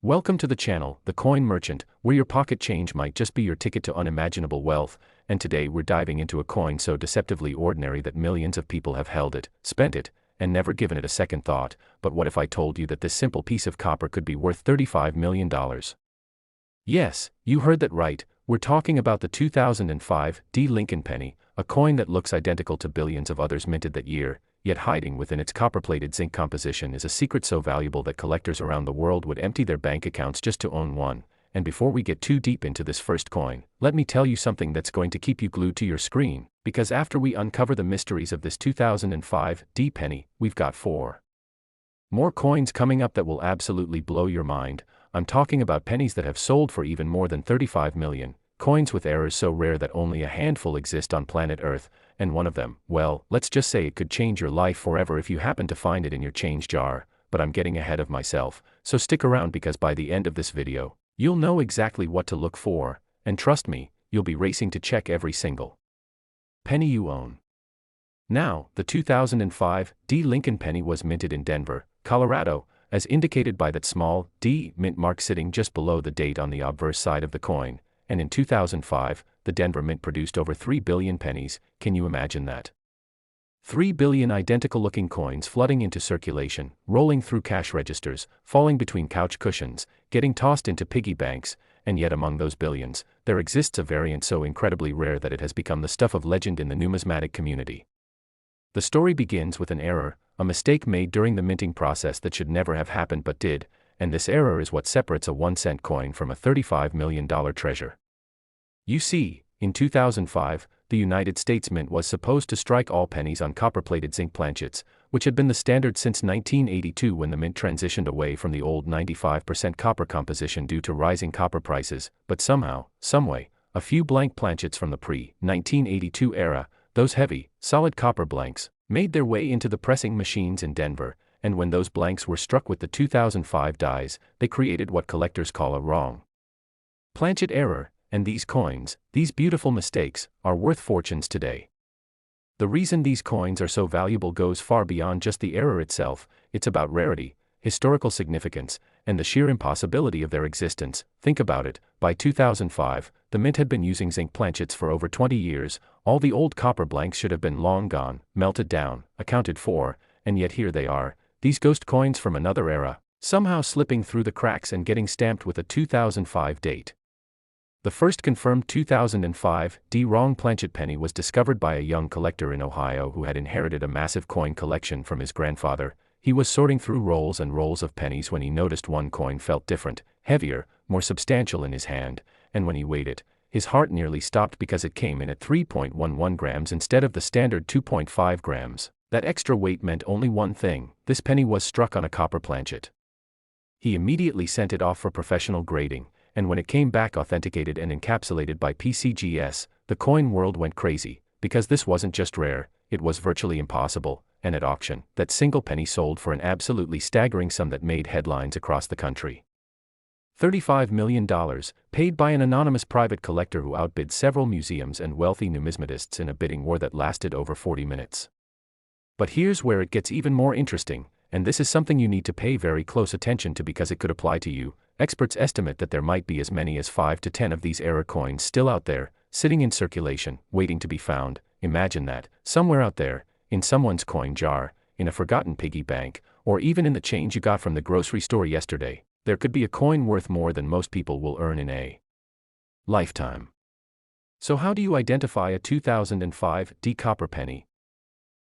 Welcome to the channel, The Coin Merchant, where your pocket change might just be your ticket to unimaginable wealth, and today we're diving into a coin so deceptively ordinary that millions of people have held it, spent it, and never given it a second thought. But what if I told you that this simple piece of copper could be worth $35 million? Yes, you heard that right, we're talking about the 2005 Lincoln Penny, a coin that looks identical to billions of others minted that year, yet hiding within its copper-plated zinc composition is a secret so valuable that collectors around the world would empty their bank accounts just to own one. And before we get too deep into this first coin, let me tell you something that's going to keep you glued to your screen, because after we uncover the mysteries of this 2005 penny, we've got 4 more coins coming up that will absolutely blow your mind. I'm talking about pennies that have sold for even more than 35 million, coins with errors so rare that only a handful exist on planet Earth, and one of them, well, let's just say it could change your life forever if you happen to find it in your change jar. But I'm getting ahead of myself, so stick around because by the end of this video, you'll know exactly what to look for, and trust me, you'll be racing to check every single penny you own. Now, the 2005 Lincoln Penny was minted in Denver, Colorado, as indicated by that small D mint mark sitting just below the date on the obverse side of the coin, and in 2005, the Denver Mint produced over 3 billion pennies. Can you imagine that? 3 billion identical-looking coins flooding into circulation, rolling through cash registers, falling between couch cushions, getting tossed into piggy banks, and yet among those billions, there exists a variant so incredibly rare that it has become the stuff of legend in the numismatic community. The story begins with an error, a mistake made during the minting process that should never have happened but did, and this error is what separates a 1-cent coin from a $35 million treasure. You see, in 2005, the United States Mint was supposed to strike all pennies on copper-plated zinc planchets, which had been the standard since 1982 when the mint transitioned away from the old 95% copper composition due to rising copper prices, but somehow, someway, a few blank planchets from the pre-1982 era, those heavy, solid copper blanks, made their way into the pressing machines in Denver, and when those blanks were struck with the 2005 dies, they created what collectors call a wrong planchet error, and these coins, these beautiful mistakes, are worth fortunes today. The reason these coins are so valuable goes far beyond just the error itself. It's about rarity, historical significance, and the sheer impossibility of their existence. Think about it, by 2005, the mint had been using zinc planchets for over 20 years, all the old copper blanks should have been long gone, melted down, accounted for, and yet here they are, these ghost coins from another era, somehow slipping through the cracks and getting stamped with a 2005 date. The first confirmed 2005 wrong planchet penny was discovered by a young collector in Ohio who had inherited a massive coin collection from his grandfather. He was sorting through rolls and rolls of pennies when he noticed one coin felt different, heavier, more substantial in his hand, and when he weighed it, his heart nearly stopped because it came in at 3.11 grams instead of the standard 2.5 grams. That extra weight meant only one thing: this penny was struck on a copper planchet. He immediately sent it off for professional grading, and when it came back authenticated and encapsulated by PCGS, the coin world went crazy, because this wasn't just rare, it was virtually impossible, and at auction, that single penny sold for an absolutely staggering sum that made headlines across the country. $35 million, paid by an anonymous private collector who outbid several museums and wealthy numismatists in a bidding war that lasted over 40 minutes. But here's where it gets even more interesting, and this is something you need to pay very close attention to because it could apply to you. Experts estimate that there might be as many as 5 to 10 of these error coins still out there, sitting in circulation, waiting to be found. Imagine that, somewhere out there, in someone's coin jar, in a forgotten piggy bank, or even in the change you got from the grocery store yesterday, there could be a coin worth more than most people will earn in a lifetime. So how do you identify a 2005 copper penny?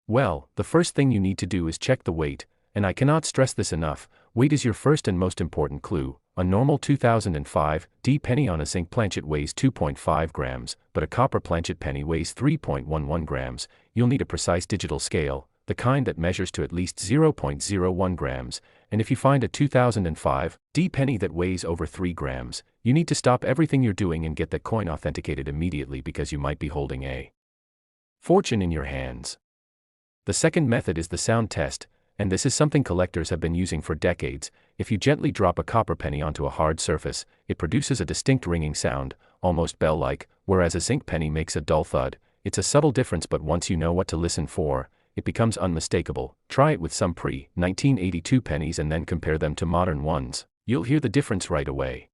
Well, the first thing you need to do is check the weight, and I cannot stress this enough, weight is your first and most important clue. A normal 2005 penny on a zinc planchet weighs 2.5 grams, but a copper planchet penny weighs 3.11 grams. You'll need a precise digital scale, the kind that measures to at least 0.01 grams, and if you find a 2005 penny that weighs over 3 grams, you need to stop everything you're doing and get that coin authenticated immediately because you might be holding a fortune in your hands. The second method is the sound test, and this is something collectors have been using for decades. If you gently drop a copper penny onto a hard surface, it produces a distinct ringing sound, almost bell-like, whereas a zinc penny makes a dull thud. It's a subtle difference, but once you know what to listen for, it becomes unmistakable. Try it with some pre-1982 pennies and then compare them to modern ones. You'll hear the difference right away.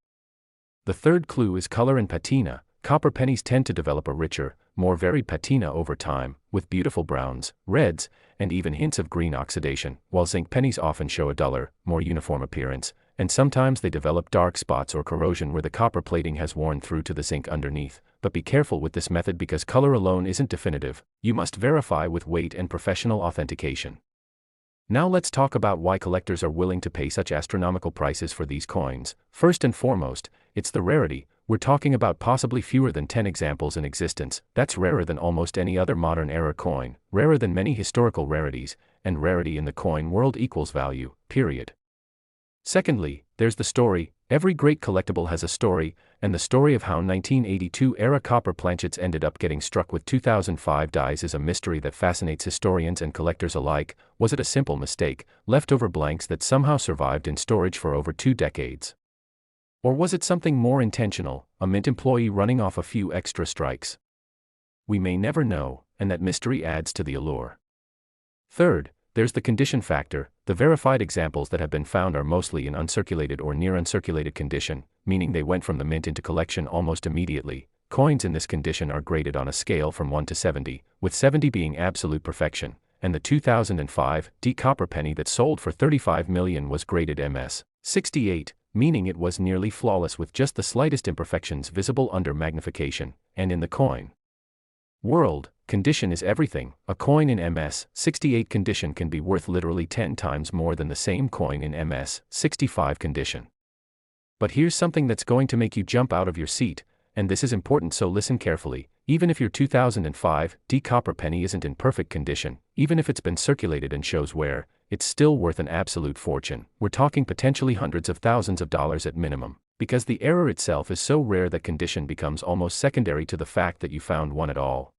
The third clue is color and patina. Copper pennies tend to develop a richer, more varied patina over time, with beautiful browns, reds, and even hints of green oxidation, while zinc pennies often show a duller, more uniform appearance, and sometimes they develop dark spots or corrosion where the copper plating has worn through to the zinc underneath. But be careful with this method because color alone isn't definitive. You must verify with weight and professional authentication. Now let's talk about why collectors are willing to pay such astronomical prices for these coins. First and foremost, it's the rarity. We're talking about possibly fewer than 10 examples in existence. That's rarer than almost any other modern era coin, rarer than many historical rarities, and rarity in the coin world equals value, period. Secondly, there's the story. Every great collectible has a story, and the story of how 1982-era copper planchets ended up getting struck with 2005 dies is a mystery that fascinates historians and collectors alike. Was it a simple mistake, leftover blanks that somehow survived in storage for over 2 decades? Or was it something more intentional, a mint employee running off a few extra strikes? We may never know, and that mystery adds to the allure. Third, there's the condition factor. The verified examples that have been found are mostly in uncirculated or near uncirculated condition, meaning they went from the mint into collection almost immediately. Coins in this condition are graded on a scale from 1 to 70, with 70 being absolute perfection, and the 2005 D copper penny that sold for $35 million was graded MS 68, meaning it was nearly flawless with just the slightest imperfections visible under magnification, and in the coin world, condition is everything. A coin in MS 68 condition can be worth literally 10 times more than the same coin in MS 65 condition. But here's something that's going to make you jump out of your seat, and this is important, so listen carefully. Even if your 2005 D copper penny isn't in perfect condition, even if it's been circulated and shows wear, it's still worth an absolute fortune. We're talking potentially hundreds of thousands of dollars at minimum, because the error itself is so rare that condition becomes almost secondary to the fact that you found one at all.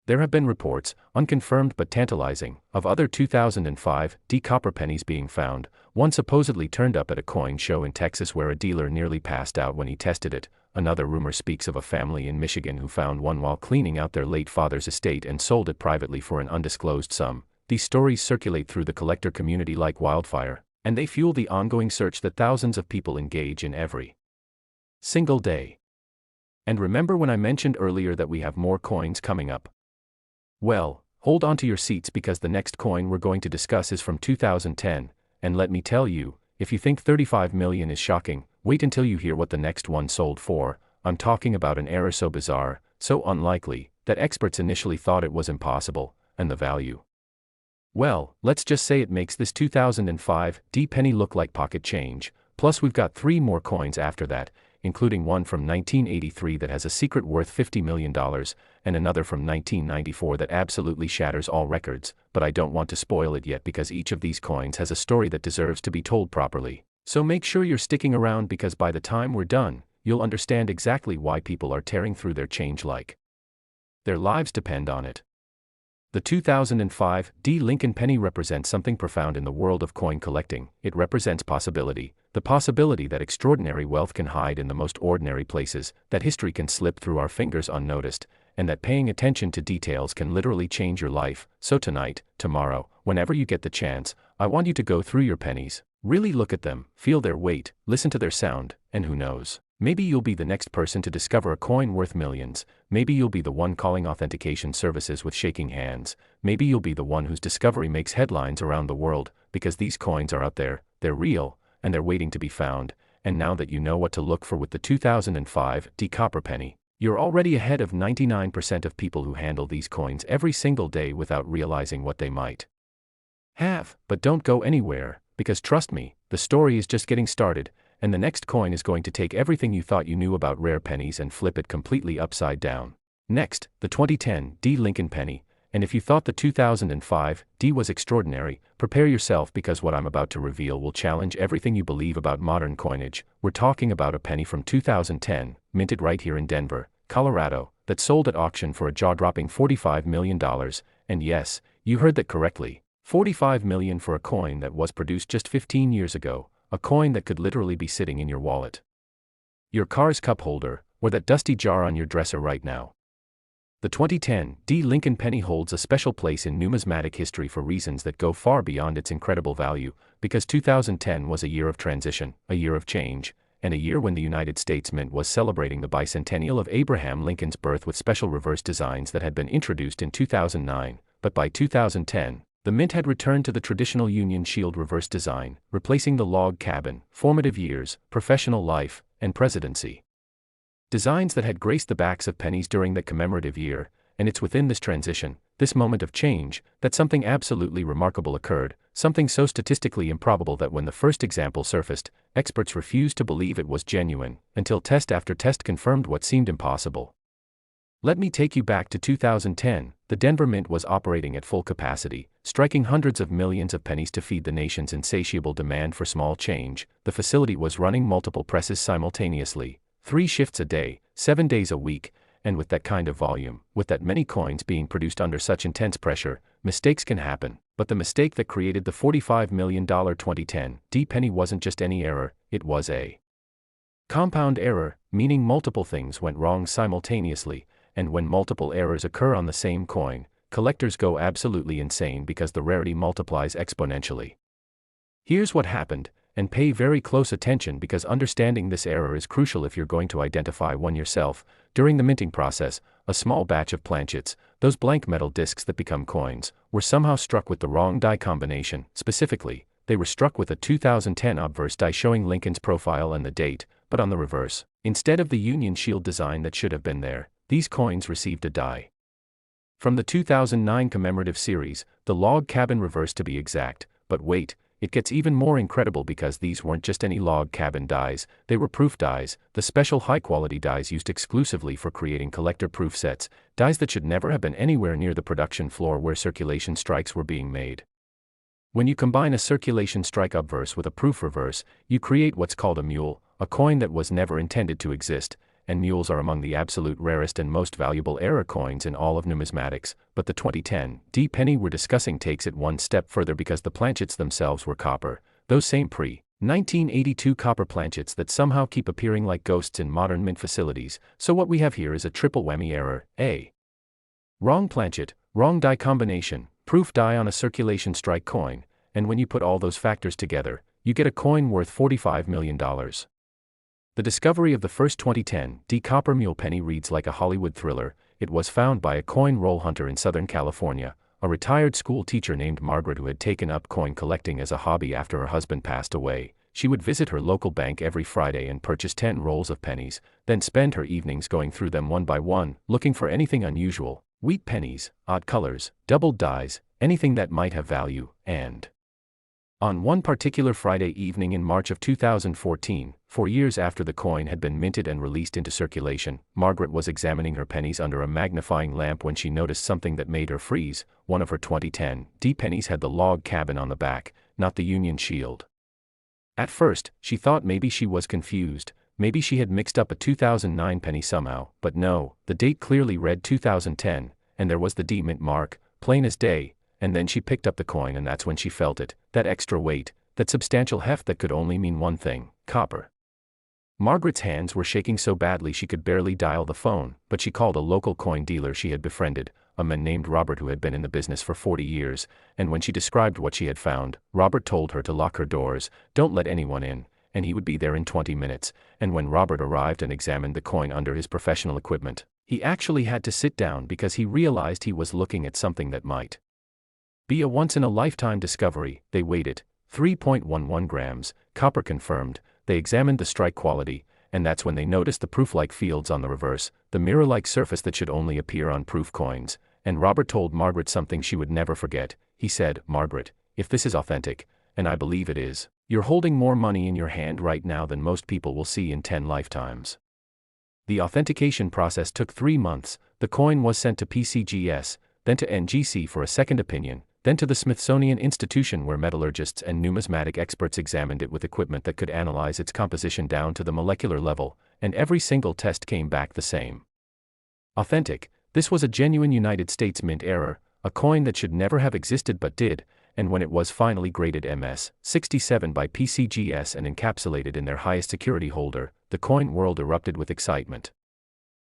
There have been reports, unconfirmed but tantalizing, of other 2005 D copper pennies being found. One supposedly turned up at a coin show in Texas where a dealer nearly passed out when he tested it. Another rumor speaks of a family in Michigan who found one while cleaning out their late father's estate and sold it privately for an undisclosed sum. These stories circulate through the collector community like wildfire, and they fuel the ongoing search that thousands of people engage in every single day. And remember when I mentioned earlier that we have more coins coming up? Well, hold on to your seats because the next coin we're going to discuss is from 2010, and let me tell you, if you think 35 million is shocking, wait until you hear what the next one sold for. I'm talking about an error so bizarre, so unlikely, that experts initially thought it was impossible, and the value. Well, let's just say it makes this 2005 D penny look like pocket change. Plus we've got 3 more coins after that, including one from 1983 that has a secret worth $50 million, and another from 1994 that absolutely shatters all records, but I don't want to spoil it yet because each of these coins has a story that deserves to be told properly. So make sure you're sticking around because by the time we're done, you'll understand exactly why people are tearing through their change like their lives depend on it. The 2005 D Lincoln penny represents something profound in the world of coin collecting. It represents possibility, the possibility that extraordinary wealth can hide in the most ordinary places, that history can slip through our fingers unnoticed, and that paying attention to details can literally change your life. So tonight, tomorrow, whenever you get the chance, I want you to go through your pennies, really look at them, feel their weight, listen to their sound, and who knows? Maybe you'll be the next person to discover a coin worth millions. Maybe you'll be the one calling authentication services with shaking hands. Maybe you'll be the one whose discovery makes headlines around the world, because these coins are out there, they're real, and they're waiting to be found. And now that you know what to look for with the 2005 D copper penny, you're already ahead of 99% of people who handle these coins every single day without realizing what they might have. But don't go anywhere, because trust me, the story is just getting started. And the next coin is going to take everything you thought you knew about rare pennies and flip it completely upside down. Next, the 2010 D Lincoln penny, and if you thought the 2005 D was extraordinary, prepare yourself because what I'm about to reveal will challenge everything you believe about modern coinage. We're talking about a penny from 2010, minted right here in Denver, Colorado, that sold at auction for a jaw-dropping $45 million, and yes, you heard that correctly, $45 million for a coin that was produced just 15 years ago. A coin that could literally be sitting in your wallet, your car's cup holder, or that dusty jar on your dresser right now. The 2010 D Lincoln penny holds a special place in numismatic history for reasons that go far beyond its incredible value. because 2010 was a year of transition, a year of change, and a year when the United States Mint was celebrating the bicentennial of Abraham Lincoln's birth with special reverse designs that had been introduced in 2009, but by 2010, the Mint had returned to the traditional Union Shield reverse design, replacing the log cabin, formative years, professional life, and presidency. Designs that had graced the backs of pennies during that commemorative year, and it's within this transition, this moment of change, that something absolutely remarkable occurred, something so statistically improbable that when the first example surfaced, experts refused to believe it was genuine, until test after test confirmed what seemed impossible. Let me take you back to 2010. The Denver Mint was operating at full capacity, striking hundreds of millions of pennies to feed the nation's insatiable demand for small change. The facility was running multiple presses simultaneously, 3 shifts a day, 7 days a week, and with that kind of volume, with that many coins being produced under such intense pressure, mistakes can happen. But the mistake that created the $45 million 2010 D-penny wasn't just any error, it was a compound error, meaning multiple things went wrong simultaneously, and when multiple errors occur on the same coin, collectors go absolutely insane because the rarity multiplies exponentially. Here's what happened, and pay very close attention because understanding this error is crucial if you're going to identify one yourself. During the minting process, a small batch of planchets, those blank metal discs that become coins, were somehow struck with the wrong die combination. Specifically, they were struck with a 2010 obverse die showing Lincoln's profile and the date, but on the reverse. Instead of the Union Shield design that should have been there, these coins received a die from the 2009 commemorative series, the log cabin reverse to be exact. But wait, it gets even more incredible because these weren't just any log cabin dies, they were proof dies, the special high-quality dies used exclusively for creating collector-proof sets, dies that should never have been anywhere near the production floor where circulation strikes were being made. When you combine a circulation strike obverse with a proof reverse, you create what's called a mule, a coin that was never intended to exist, and mules are among the absolute rarest and most valuable error coins in all of numismatics, but the 2010 D-penny we're discussing takes it one step further because the planchets themselves were copper, those same pre-1982 copper planchets that somehow keep appearing like ghosts in modern mint facilities. So what we have here is a triple whammy error: A, wrong planchet, wrong die combination, proof die on a circulation strike coin, and when you put all those factors together, you get a coin worth $45 million. The discovery of the first 2010 D copper mule penny reads like a Hollywood thriller. It was found by a coin roll hunter in Southern California, a retired school teacher named Margaret who had taken up coin collecting as a hobby after her husband passed away. She would visit her local bank every Friday and purchase 10 rolls of pennies, then spend her evenings going through them one by one, looking for anything unusual: wheat pennies, odd colors, doubled dies, anything that might have value. And on one particular Friday evening in March of 2014, 4 years after the coin had been minted and released into circulation, Margaret was examining her pennies under a magnifying lamp when she noticed something that made her freeze. One of her 2010 D pennies had the log cabin on the back, not the Union Shield. At first, she thought maybe she was confused, maybe she had mixed up a 2009 penny somehow, but no, the date clearly read 2010, and there was the D mint mark, plain as day. And then she picked up the coin and that's when she felt it, that extra weight, that substantial heft that could only mean one thing: copper. Margaret's hands were shaking so badly she could barely dial the phone, but she called a local coin dealer she had befriended, a man named Robert who had been in the business for 40 years, and when she described what she had found, Robert told her to lock her doors, don't let anyone in, and he would be there in 20 minutes, and when Robert arrived and examined the coin under his professional equipment, he actually had to sit down because he realized he was looking at something that might be a once-in-a-lifetime discovery. They weighed it, 3.11 grams, copper confirmed. They examined the strike quality, and that's when they noticed the proof-like fields on the reverse, the mirror-like surface that should only appear on proof coins. And Robert told Margaret something she would never forget. He said, "Margaret, if this is authentic, and I believe it is, you're holding more money in your hand right now than most people will see in 10 lifetimes." The authentication process took 3 months. The coin was sent to PCGS, then to NGC for a second opinion, then to the Smithsonian Institution where metallurgists and numismatic experts examined it with equipment that could analyze its composition down to the molecular level, and every single test came back the same. Authentic. This was a genuine United States Mint error, a coin that should never have existed but did, and when it was finally graded MS 67 by PCGS and encapsulated in their highest security holder, the coin world erupted with excitement.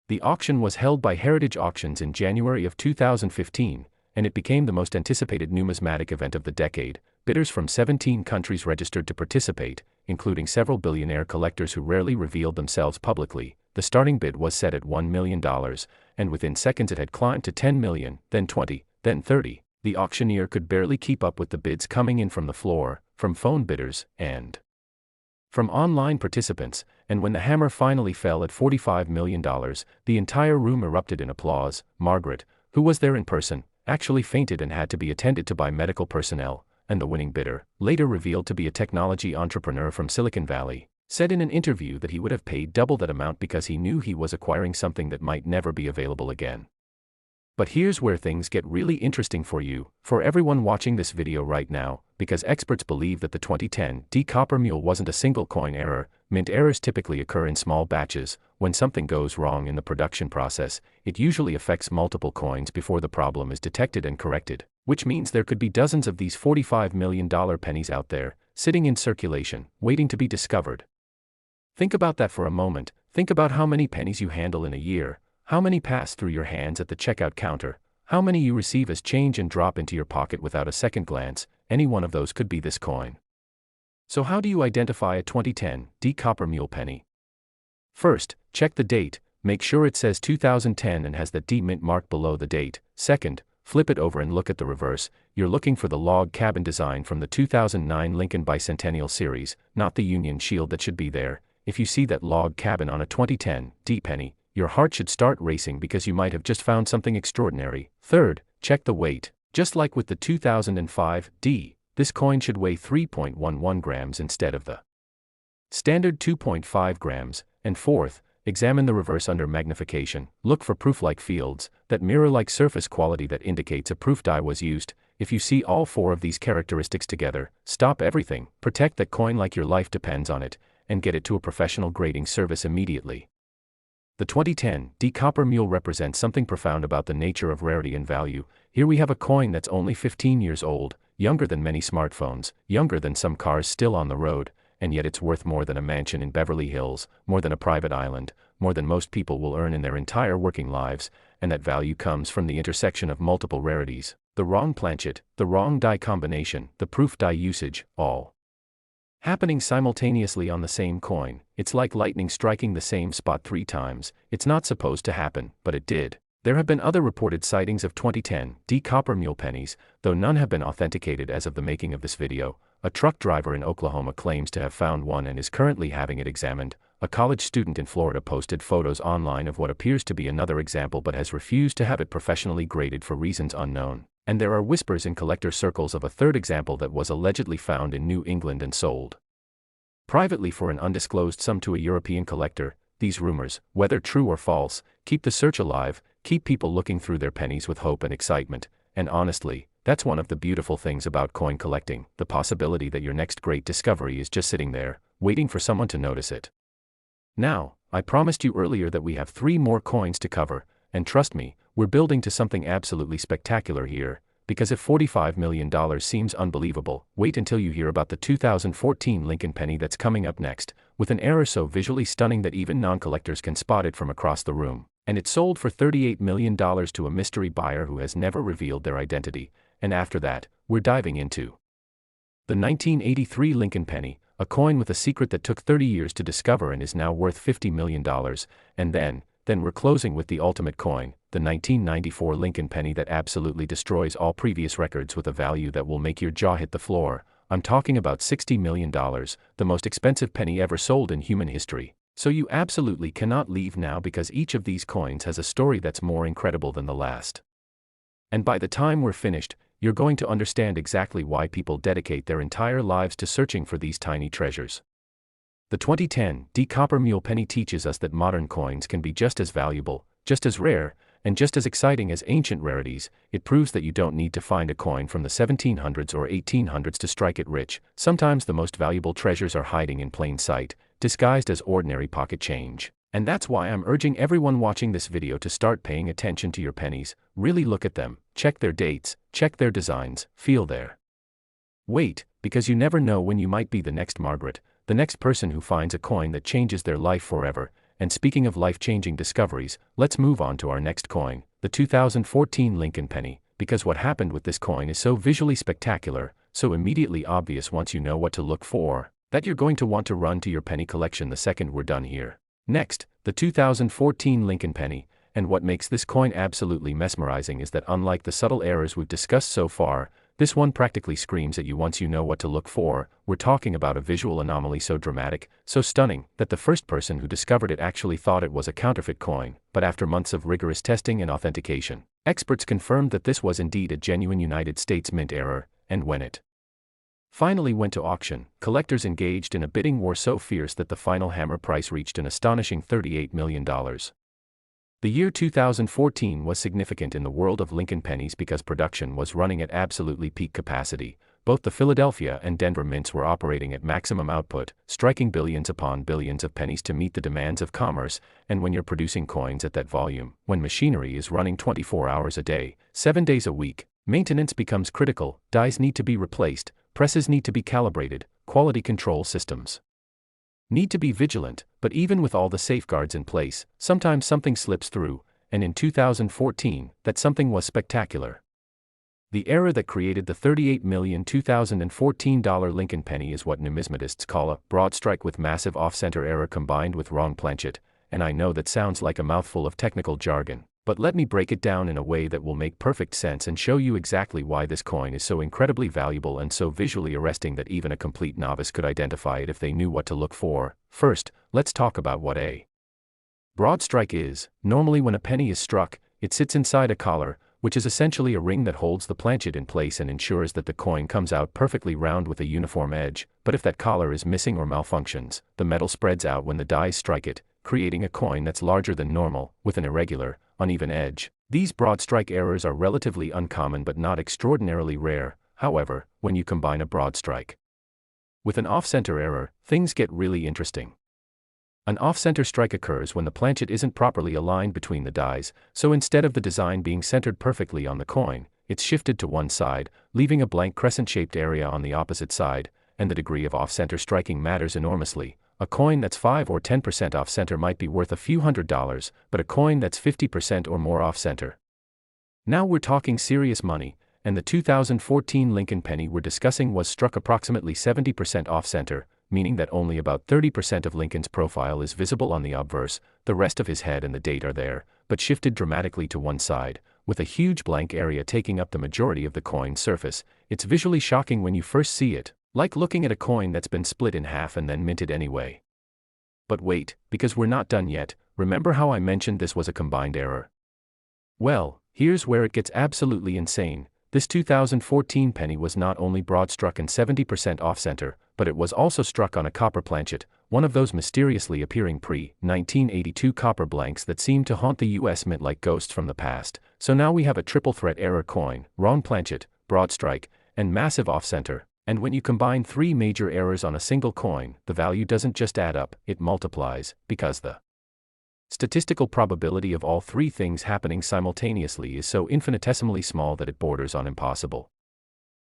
The auction was held by Heritage Auctions in January of 2015, and it became the most anticipated numismatic event of the decade. Bidders from 17 countries registered to participate, including several billionaire collectors who rarely revealed themselves publicly. The starting bid was set at $1 million, and within seconds it had climbed to $10 million, then 20, then 30. The auctioneer could barely keep up with the bids coming in from the floor, from phone bidders, and from online participants, and when the hammer finally fell at $45 million, the entire room erupted in applause. Margaret, who was there in person, actually fainted and had to be attended to by medical personnel, and the winning bidder, later revealed to be a technology entrepreneur from Silicon Valley, said in an interview that he would have paid double that amount because he knew he was acquiring something that might never be available again. But here's where things get really interesting for you, for everyone watching this video right now, because experts believe that the 2010 D copper mule wasn't a single coin error. Mint errors typically occur in small batches. When something goes wrong in the production process, it usually affects multiple coins before the problem is detected and corrected, which means there could be dozens of these $45 million pennies out there, sitting in circulation, waiting to be discovered. Think about that for a moment. Think about how many pennies you handle in a year. How many pass through your hands at the checkout counter? How many you receive as change and drop into your pocket without a second glance? Any one of those could be this coin. So how do you identify a 2010 D copper mule penny? First, check the date. Make sure it says 2010 and has the D mint mark below the date. Second, flip it over and look at the reverse. You're looking for the log cabin design from the 2009 Lincoln Bicentennial Series, not the Union Shield that should be there. If you see that log cabin on a 2010 D penny, your heart should start racing because you might have just found something extraordinary. Third, check the weight. Just like with the 2005 D, this coin should weigh 3.11 grams instead of the standard 2.5 grams. And fourth, examine the reverse under magnification. Look for proof-like fields, that mirror-like surface quality that indicates a proof die was used. If you see all four of these characteristics together, stop everything, protect that coin like your life depends on it, and get it to a professional grading service immediately. The 2010 D copper mule represents something profound about the nature of rarity and value. Here we have a coin that's only 15 years old, younger than many smartphones, younger than some cars still on the road, and yet it's worth more than a mansion in Beverly Hills, more than a private island, more than most people will earn in their entire working lives, and that value comes from the intersection of multiple rarities: the wrong planchet, the wrong die combination, the proof die usage, all happening simultaneously on the same coin. It's like lightning striking the same spot 3 times. It's not supposed to happen, but it did. There have been other reported sightings of 2010 D copper mule pennies, though none have been authenticated as of the making of this video. A truck driver in Oklahoma claims to have found one and is currently having it examined. A college student in Florida posted photos online of what appears to be another example but has refused to have it professionally graded for reasons unknown. And there are whispers in collector circles of a third example that was allegedly found in New England and sold privately for an undisclosed sum to a European collector. These rumors, whether true or false, keep the search alive, keep people looking through their pennies with hope and excitement, and honestly, that's one of the beautiful things about coin collecting, the possibility that your next great discovery is just sitting there, waiting for someone to notice it. Now, I promised you earlier that we have 3 more coins to cover, and trust me, we're building to something absolutely spectacular here, because if $45 million seems unbelievable, wait until you hear about the 2014 Lincoln penny that's coming up next, with an error so visually stunning that even non-collectors can spot it from across the room. And it sold for $38 million to a mystery buyer who has never revealed their identity. And after that, we're diving into the 1983 Lincoln penny, a coin with a secret that took 30 years to discover and is now worth $50 million. And then we're closing with the ultimate coin, the 1994 Lincoln penny that absolutely destroys all previous records with a value that will make your jaw hit the floor. I'm talking about $60 million, the most expensive penny ever sold in human history. So you absolutely cannot leave now because each of these coins has a story that's more incredible than the last. And by the time we're finished, you're going to understand exactly why people dedicate their entire lives to searching for these tiny treasures. The 2010 D copper mule penny teaches us that modern coins can be just as valuable, just as rare, and just as exciting as ancient rarities. It proves that you don't need to find a coin from the 1700s or 1800s to strike it rich. Sometimes the most valuable treasures are hiding in plain sight, disguised as ordinary pocket change. And that's why I'm urging everyone watching this video to start paying attention to your pennies. Really look at them, check their dates, check their designs, feel their weight, because you never know when you might be the next Margaret, the next person who finds a coin that changes their life forever. And speaking of life-changing discoveries, let's move on to our next coin, the 2014 Lincoln penny, because what happened with this coin is so visually spectacular, so immediately obvious once you know what to look for, that you're going to want to run to your penny collection the second we're done here. Next, the 2014 Lincoln Penny, and what makes this coin absolutely mesmerizing is that unlike the subtle errors we've discussed so far, this one practically screams at you once you know what to look for. We're talking about a visual anomaly so dramatic, so stunning, that the first person who discovered it actually thought it was a counterfeit coin, but after months of rigorous testing and authentication, experts confirmed that this was indeed a genuine United States Mint error, and when it finally went to auction, collectors engaged in a bidding war so fierce that the final hammer price reached an astonishing $38 million. The year 2014 was significant in the world of Lincoln pennies because production was running at absolutely peak capacity. Both the Philadelphia and Denver mints were operating at maximum output, striking billions upon billions of pennies to meet the demands of commerce, and when you're producing coins at that volume, when machinery is running 24 hours a day, 7 days a week, maintenance becomes critical, dies need to be replaced, presses need to be calibrated, quality control systems need to be vigilant, but even with all the safeguards in place, sometimes something slips through, and in 2014, that something was spectacular. The error that created the $38 million 2014 Lincoln penny is what numismatists call a broadstrike with massive off-center error combined with wrong planchet, and I know that sounds like a mouthful of technical jargon, but let me break it down in a way that will make perfect sense and show you exactly why this coin is so incredibly valuable and so visually arresting that even a complete novice could identify it if they knew what to look for. First, let's talk about what a broadstrike is. Normally when a penny is struck, it sits inside a collar, which is essentially a ring that holds the planchet in place and ensures that the coin comes out perfectly round with a uniform edge, but if that collar is missing or malfunctions, the metal spreads out when the dies strike it, creating a coin that's larger than normal, with an irregular, uneven edge. These broadstrike errors are relatively uncommon but not extraordinarily rare. However, when you combine a broadstrike with an off-center error, things get really interesting. An off-center strike occurs when the planchet isn't properly aligned between the dies, so instead of the design being centered perfectly on the coin, it's shifted to one side, leaving a blank crescent-shaped area on the opposite side, and the degree of off-center striking matters enormously. A coin that's 5 or 10% off-center might be worth a few $100s, but a coin that's 50% or more off-center, now we're talking serious money, and the 2014 Lincoln penny we're discussing was struck approximately 70% off-center, meaning that only about 30% of Lincoln's profile is visible on the obverse, the rest of his head and the date are there, but shifted dramatically to one side, with a huge blank area taking up the majority of the coin's surface. It's visually shocking when you first see it, like looking at a coin that's been split in half and then minted anyway. But wait, because we're not done yet. Remember how I mentioned this was a combined error? Well, here's where it gets absolutely insane. This 2014 penny was not only broad-struck and 70% off-center, but it was also struck on a copper planchet, one of those mysteriously appearing pre-1982 copper blanks that seem to haunt the US Mint like ghosts from the past. So now we have a triple-threat error coin, wrong planchet, broad-strike, and massive off-center. And when you combine three major errors on a single coin, the value doesn't just add up, it multiplies, because the statistical probability of all three things happening simultaneously is so infinitesimally small that it borders on impossible.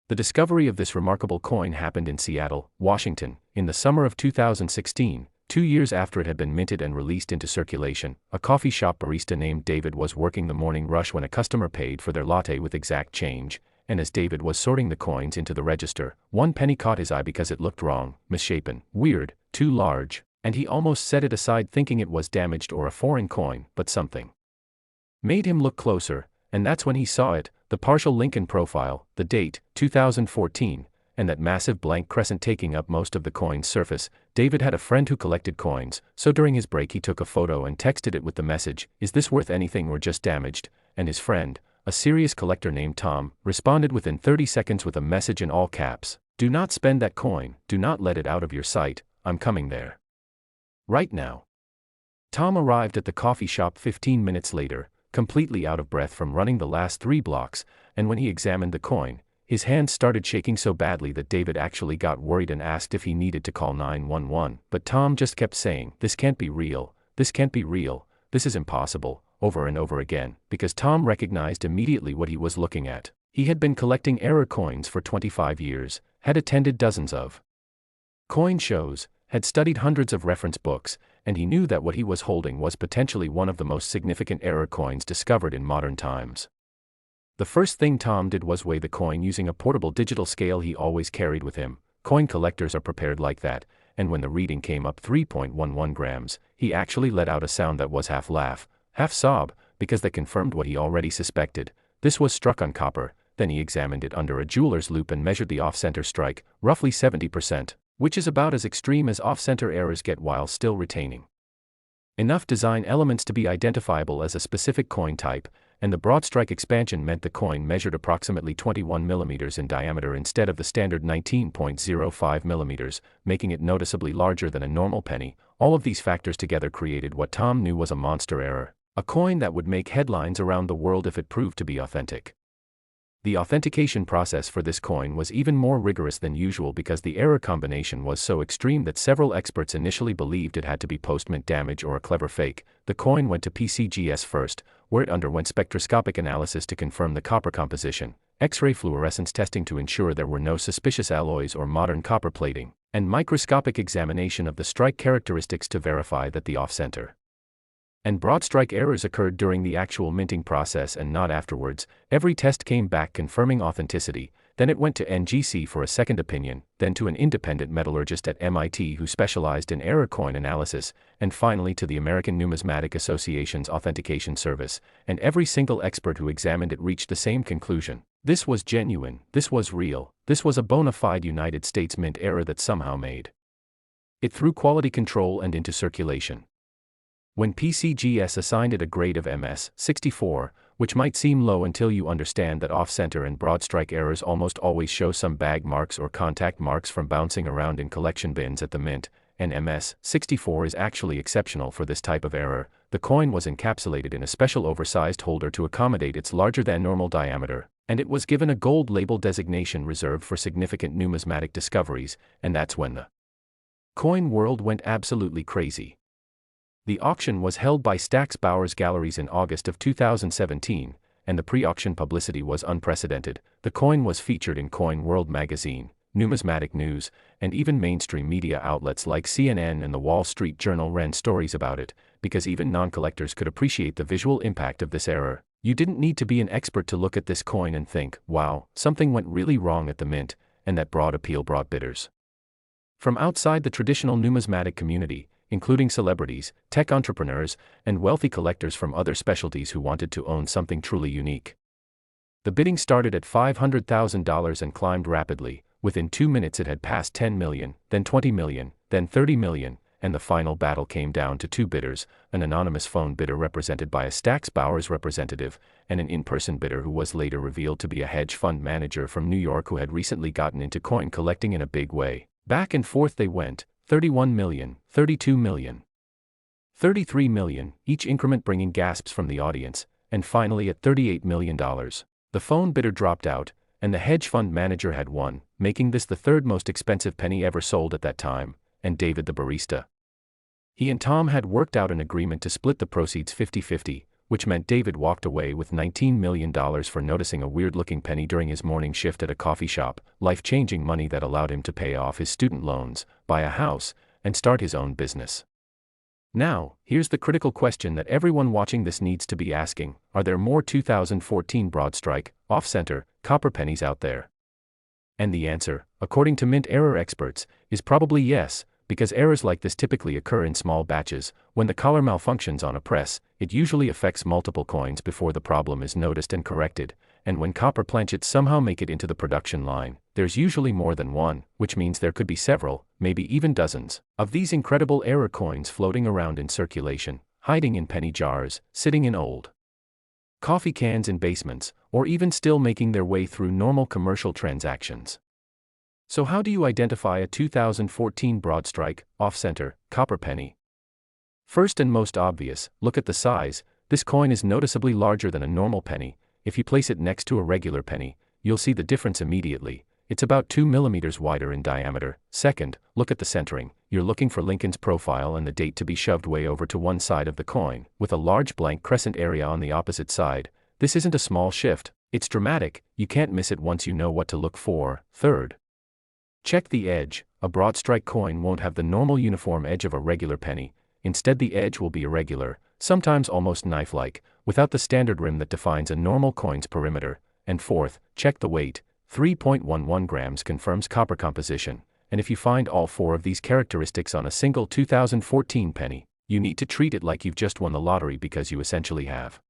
The discovery of this remarkable coin happened in Seattle, Washington, in the summer of 2016, 2 years after it had been minted and released into circulation. A coffee shop barista named David was working the morning rush when a customer paid for their latte with exact change, and as David was sorting the coins into the register, one penny caught his eye because it looked wrong, misshapen, weird, too large, and he almost set it aside thinking it was damaged or a foreign coin, but something made him look closer, and that's when he saw it, the partial Lincoln profile, the date, 2014, and that massive blank crescent taking up most of the coin's surface. David had a friend who collected coins, so during his break he took a photo and texted it with the message, "Is this worth anything or just damaged?" And his friend, a serious collector named Tom, responded within 30 seconds with a message in all caps, "Do not spend that coin, do not let it out of your sight, I'm coming there right now." Tom arrived at the coffee shop 15 minutes later, completely out of breath from running the last 3 blocks, and when he examined the coin, his hands started shaking so badly that David actually got worried and asked if he needed to call 911, but Tom just kept saying, "This can't be real, this can't be real, this is impossible," over and over again, because Tom recognized immediately what he was looking at. He had been collecting error coins for 25 years, had attended dozens of coin shows, had studied hundreds of reference books, and he knew that what he was holding was potentially one of the most significant error coins discovered in modern times. The first thing Tom did was weigh the coin using a portable digital scale he always carried with him. Coin collectors are prepared like that, and when the reading came up 3.11 grams, he actually let out a sound that was half laugh, half sob, because that confirmed what he already suspected. This was struck on copper. Then he examined it under a jeweler's loupe and measured the off-center strike, roughly 70%, which is about as extreme as off-center errors get while still retaining enough design elements to be identifiable as a specific coin type, and the broadstrike expansion meant the coin measured approximately 21 millimeters in diameter instead of the standard 19.05 millimeters, making it noticeably larger than a normal penny. All of these factors together created what Tom knew was a monster error, a coin that would make headlines around the world if it proved to be authentic. The authentication process for this coin was even more rigorous than usual because the error combination was so extreme that several experts initially believed it had to be post-mint damage or a clever fake. The coin went to PCGS first, where it underwent spectroscopic analysis to confirm the copper composition, X-ray fluorescence testing to ensure there were no suspicious alloys or modern copper plating, and microscopic examination of the strike characteristics to verify that the off-center and broadstrike errors occurred during the actual minting process and not afterwards. Every test came back confirming authenticity, then it went to NGC for a second opinion, then to an independent metallurgist at MIT who specialized in error coin analysis, and finally to the American Numismatic Association's authentication service, and every single expert who examined it reached the same conclusion. This was genuine, this was real, this was a bona fide United States Mint error that somehow made it through quality control and into circulation. When PCGS assigned it a grade of MS 64, which might seem low until you understand that off-center and broadstrike errors almost always show some bag marks or contact marks from bouncing around in collection bins at the mint, and MS 64 is actually exceptional for this type of error. The coin was encapsulated in a special oversized holder to accommodate its larger-than-normal diameter, and it was given a gold label designation reserved for significant numismatic discoveries, and that's when the coin world went absolutely crazy. The auction was held by Stack's Bowers Galleries in August of 2017, and the pre-auction publicity was unprecedented. The coin was featured in Coin World magazine, Numismatic News, and even mainstream media outlets like CNN and the Wall Street Journal ran stories about it, because even non-collectors could appreciate the visual impact of this error. You didn't need to be an expert to look at this coin and think, wow, something went really wrong at the mint, and that broad appeal brought bidders from outside the traditional numismatic community, including celebrities, tech entrepreneurs, and wealthy collectors from other specialties who wanted to own something truly unique. The bidding started at $500,000 and climbed rapidly. Within 2 minutes it had passed 10 million, then 20 million, then 30 million, and the final battle came down to two bidders, an anonymous phone bidder represented by a Stack's Bowers representative, and an in-person bidder who was later revealed to be a hedge fund manager from New York who had recently gotten into coin collecting in a big way. Back and forth they went, 31 million, 32 million, 33 million, each increment bringing gasps from the audience, and finally at $38 million. The phone bidder dropped out, and the hedge fund manager had won, making this the third most expensive penny ever sold at that time, and David the barista. He and Tom had worked out an agreement to split the proceeds 50-50, which meant David walked away with $19 million for noticing a weird-looking penny during his morning shift at a coffee shop, life-changing money that allowed him to pay off his student loans, buy a house, and start his own business. Now, here's the critical question that everyone watching this needs to be asking: are there more 2014 broadstrike, off-center, copper pennies out there? And the answer, according to mint error experts, is probably yes, because errors like this typically occur in small batches. When the collar malfunctions on a press, it usually affects multiple coins before the problem is noticed and corrected, and when copper planchets somehow make it into the production line, there's usually more than one, which means there could be several, maybe even dozens, of these incredible error coins floating around in circulation, hiding in penny jars, sitting in old coffee cans in basements, or even still making their way through normal commercial transactions. So how do you identify a 2014 broadstrike, off-center, copper penny? First and most obvious, look at the size. This coin is noticeably larger than a normal penny. If you place it next to a regular penny, you'll see the difference immediately. It's about 2 millimeters wider in diameter. Second, look at the centering. You're looking for Lincoln's profile and the date to be shoved way over to one side of the coin, with a large blank crescent area on the opposite side. This isn't a small shift. It's dramatic. You can't miss it once you know what to look for. Third, check the edge. A broadstrike coin won't have the normal uniform edge of a regular penny. Instead, the edge will be irregular, sometimes almost knife-like, without the standard rim that defines a normal coin's perimeter. And fourth, check the weight. 3.11 grams confirms copper composition, and if you find all four of these characteristics on a single 2014 penny, you need to treat it like you've just won the lottery, because you essentially have.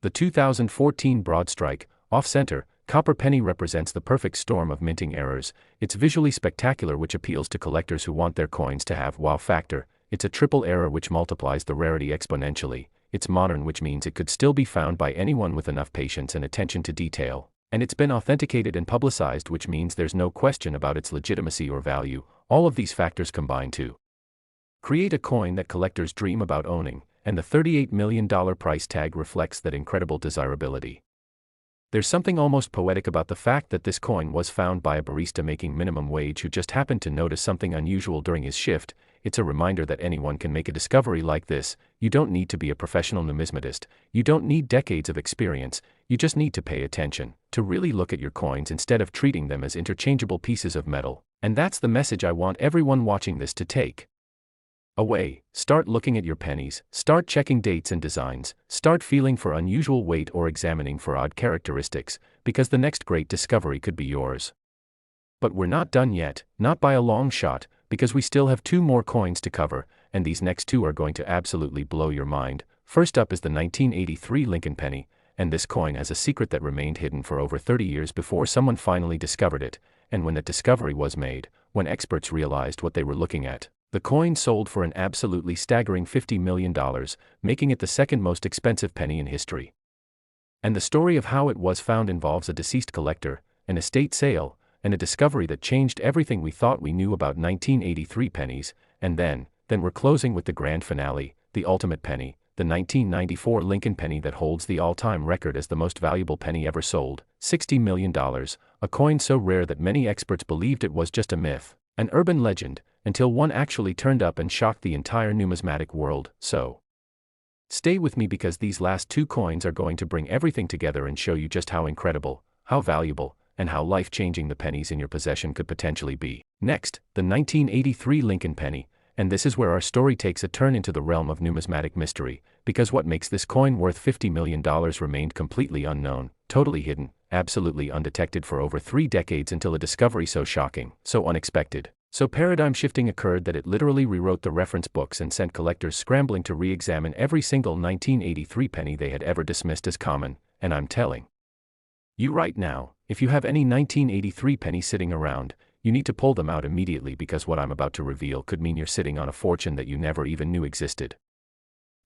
The 2014 broadstrike, off-center, copper penny represents the perfect storm of minting errors. It's visually spectacular, which appeals to collectors who want their coins to have wow factor. It's a triple error, which multiplies the rarity exponentially. It's modern, which means it could still be found by anyone with enough patience and attention to detail. And it's been authenticated and publicized, which means there's no question about its legitimacy or value. All of these factors combine to create a coin that collectors dream about owning, and the $38 million price tag reflects that incredible desirability. There's something almost poetic about the fact that this coin was found by a barista making minimum wage who just happened to notice something unusual during his shift. It's a reminder that anyone can make a discovery like this. You don't need to be a professional numismatist. You don't need decades of experience. You just need to pay attention, to really look at your coins instead of treating them as interchangeable pieces of metal. And that's the message I want everyone watching this to take away. Start looking at your pennies, start checking dates and designs, start feeling for unusual weight or examining for odd characteristics, because the next great discovery could be yours. But we're not done yet, not by a long shot, because we still have two more coins to cover, and these next two are going to absolutely blow your mind. First up is the 1983 Lincoln penny, and this coin has a secret that remained hidden for over 30 years before someone finally discovered it, and when that discovery was made, when experts realized what they were looking at, the coin sold for an absolutely staggering $50 million, making it the second most expensive penny in history. And the story of how it was found involves a deceased collector, an estate sale, and a discovery that changed everything we thought we knew about 1983 pennies. And then we're closing with the grand finale, the ultimate penny, the 1994 Lincoln penny that holds the all-time record as the most valuable penny ever sold, $60 million, a coin so rare that many experts believed it was just a myth, an urban legend, until one actually turned up and shocked the entire numismatic world. So stay with me, because these last two coins are going to bring everything together and show you just how incredible, how valuable, and how life-changing the pennies in your possession could potentially be. Next, the 1983 Lincoln penny, and this is where our story takes a turn into the realm of numismatic mystery, because what makes this coin worth $50 million remained completely unknown, totally hidden, absolutely undetected for over 3 decades, until a discovery so shocking, so unexpected, so paradigm-shifting occurred that it literally rewrote the reference books and sent collectors scrambling to re-examine every single 1983 penny they had ever dismissed as common. And I'm telling you right now, if you have any 1983 pennies sitting around, you need to pull them out immediately, because what I'm about to reveal could mean you're sitting on a fortune that you never even knew existed.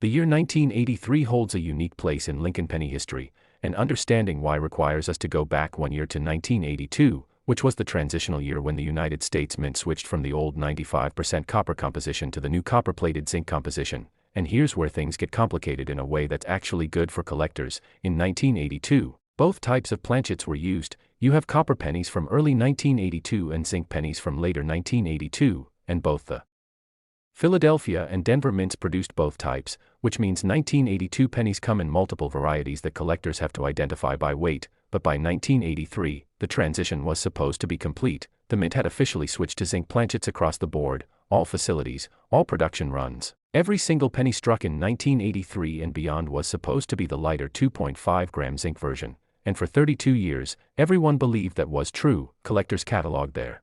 The year 1983 holds a unique place in Lincoln penny history, and understanding why requires us to go back 1 year to 1982, which was the transitional year when the United States Mint switched from the old 95% copper composition to the new copper-plated zinc composition. And here's where things get complicated in a way that's actually good for collectors. In 1982, both types of planchets were used. You have copper pennies from early 1982 and zinc pennies from later 1982, and both the Philadelphia and Denver mints produced both types, which means 1982 pennies come in multiple varieties that collectors have to identify by weight. But by 1983, the transition was supposed to be complete. The mint had officially switched to zinc planchets across the board, all facilities, all production runs. Every single penny struck in 1983 and beyond was supposed to be the lighter 2.5-gram zinc version. And for 32 years, everyone believed that was true. Collectors cataloged their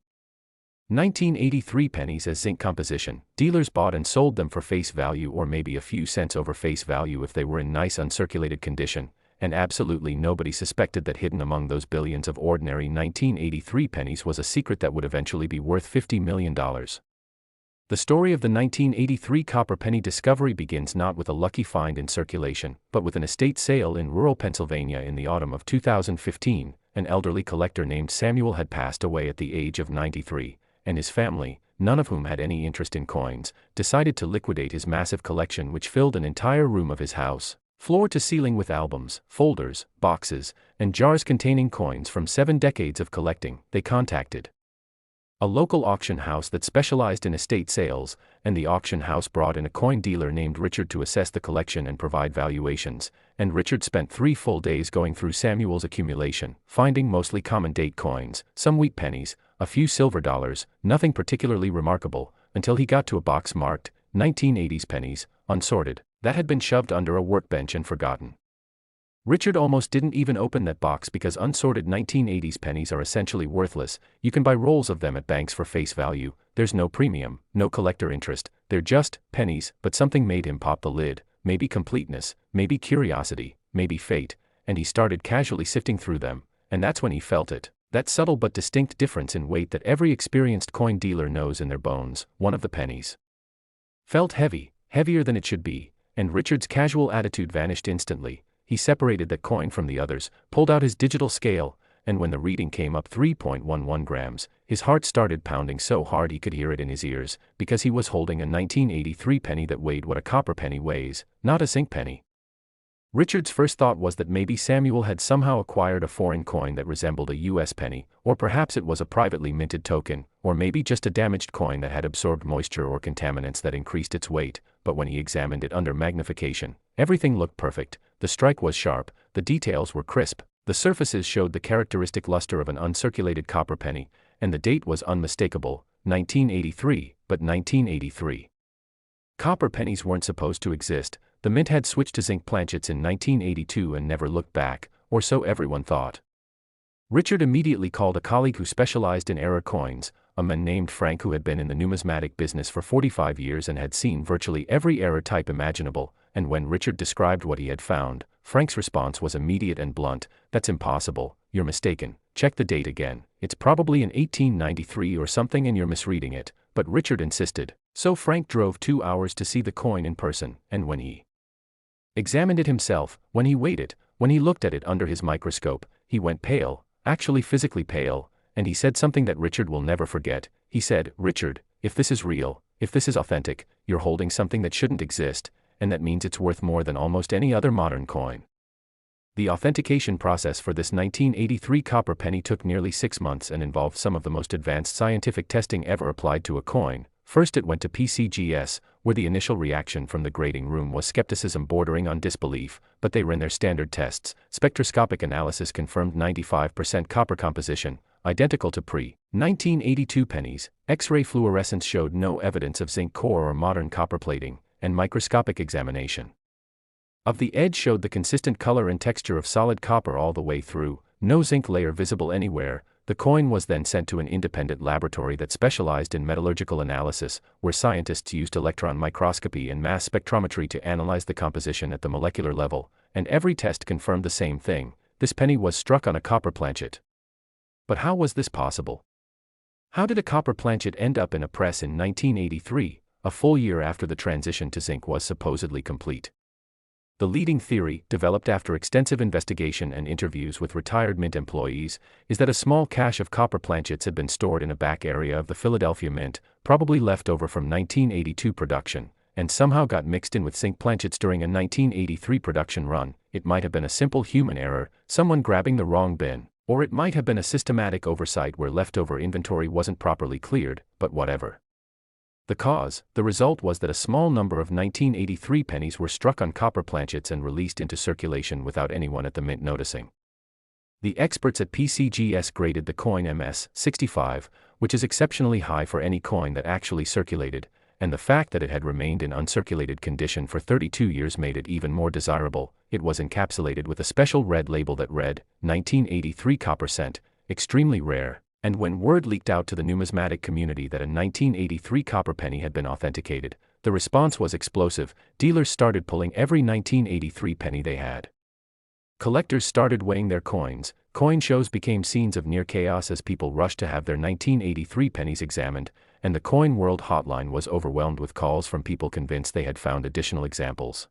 1983 pennies as zinc composition. Dealers bought and sold them for face value, or maybe a few cents over face value if they were in nice uncirculated condition. And absolutely nobody suspected that hidden among those billions of ordinary 1983 pennies was a secret that would eventually be worth $50 million. The story of the 1983 copper penny discovery begins not with a lucky find in circulation, but with an estate sale in rural Pennsylvania in the autumn of 2015. An elderly collector named Samuel had passed away at the age of 93, and his family, none of whom had any interest in coins, decided to liquidate his massive collection, which filled an entire room of his house, floor to ceiling, with albums, folders, boxes, and jars containing coins from 7 decades of collecting. They contacted a local auction house that specialized in estate sales, and the auction house brought in a coin dealer named Richard to assess the collection and provide valuations. And Richard spent 3 full days going through Samuel's accumulation, finding mostly common date coins, some wheat pennies, a few silver dollars, nothing particularly remarkable, until he got to a box marked 1980s pennies, unsorted, that had been shoved under a workbench and forgotten. Richard almost didn't even open that box because unsorted 1980s pennies are essentially worthless. You can buy rolls of them at banks for face value. There's no premium, no collector interest. They're just pennies, but something made him pop the lid. Maybe completeness, maybe curiosity, maybe fate, and he started casually sifting through them, and that's when he felt it. That subtle but distinct difference in weight that every experienced coin dealer knows in their bones. One of the pennies felt heavy, heavier than it should be, and Richard's casual attitude vanished instantly. He separated that coin from the others, pulled out his digital scale, and when the reading came up 3.11 grams, his heart started pounding so hard he could hear it in his ears, because he was holding a 1983 penny that weighed what a copper penny weighs, not a zinc penny. Richard's first thought was that maybe Samuel had somehow acquired a foreign coin that resembled a US penny, or perhaps it was a privately minted token, or maybe just a damaged coin that had absorbed moisture or contaminants that increased its weight. But when he examined it under magnification, everything looked perfect. The strike was sharp, the details were crisp, the surfaces showed the characteristic luster of an uncirculated copper penny, and the date was unmistakable, 1983, but 1983. Copper pennies weren't supposed to exist. The mint had switched to zinc planchets in 1982 and never looked back, or so everyone thought. Richard immediately called a colleague who specialized in error coins, a man named Frank who had been in the numismatic business for 45 years and had seen virtually every error type imaginable, and when Richard described what he had found, Frank's response was immediate and blunt: "That's impossible, you're mistaken, check the date again, it's probably in 1893 or something and you're misreading it." But Richard insisted, so Frank drove 2 hours to see the coin in person, and when he examined it himself, when he weighed it, when he looked at it under his microscope, he went pale, actually physically pale, and he said something that Richard will never forget. He said, "Richard, if this is real, if this is authentic, you're holding something that shouldn't exist, and that means it's worth more than almost any other modern coin." The authentication process for this 1983 copper penny took nearly 6 months and involved some of the most advanced scientific testing ever applied to a coin. First it went to PCGS, where the initial reaction from the grading room was skepticism bordering on disbelief, but they ran their standard tests. Spectroscopic analysis confirmed 95% copper composition, identical to pre-1982 pennies. X-ray fluorescence showed no evidence of zinc core or modern copper plating, and microscopic examination of the edge showed the consistent color and texture of solid copper all the way through, no zinc layer visible anywhere. The coin was then sent to an independent laboratory that specialized in metallurgical analysis, where scientists used electron microscopy and mass spectrometry to analyze the composition at the molecular level, and every test confirmed the same thing: this penny was struck on a copper planchet. But how was this possible? How did a copper planchet end up in a press in 1983, a full year after the transition to zinc was supposedly complete? The leading theory, developed after extensive investigation and interviews with retired mint employees, is that a small cache of copper planchets had been stored in a back area of the Philadelphia Mint, probably left over from 1982 production, and somehow got mixed in with zinc planchets during a 1983 production run. It might have been a simple human error, someone grabbing the wrong bin, or it might have been a systematic oversight where leftover inventory wasn't properly cleared, but whatever the result was that a small number of 1983 pennies were struck on copper planchets and released into circulation without anyone at the mint noticing. The experts at PCGS graded the coin MS-65, which is exceptionally high for any coin that actually circulated, and the fact that it had remained in uncirculated condition for 32 years made it even more desirable. It was encapsulated with a special red label that read, 1983 copper cent, extremely rare. And when word leaked out to the numismatic community that a 1983 copper penny had been authenticated, the response was explosive. Dealers started pulling every 1983 penny they had. Collectors started weighing their coins. Coin shows became scenes of near chaos as people rushed to have their 1983 pennies examined, and the Coin World hotline was overwhelmed with calls from people convinced they had found additional examples.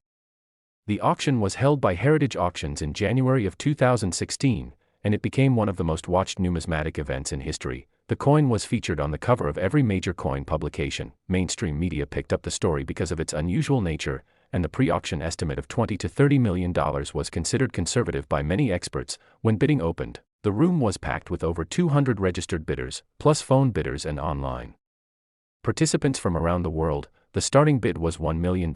The auction was held by Heritage Auctions in January of 2016. And it became one of the most watched numismatic events in history. The coin was featured on the cover of every major coin publication. Mainstream media picked up the story because of its unusual nature, and the pre-auction estimate of $20 to $30 million was considered conservative by many experts. When bidding opened, the room was packed with over 200 registered bidders, plus phone bidders and online participants from around the world. The starting bid was $1 million,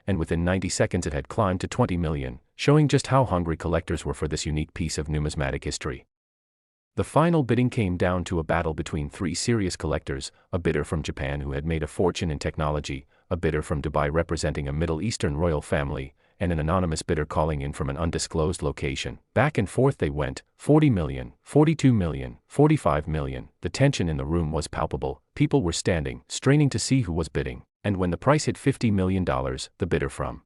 and within 90 seconds it had climbed to $20 million, showing just how hungry collectors were for this unique piece of numismatic history. The final bidding came down to a battle between 3 serious collectors: a bidder from Japan who had made a fortune in technology, a bidder from Dubai representing a Middle Eastern royal family, and an anonymous bidder calling in from an undisclosed location. Back and forth they went, 40 million, 42 million, 45 million. The tension in the room was palpable. People were standing, straining to see who was bidding. And when the price hit $50 million, the bidder from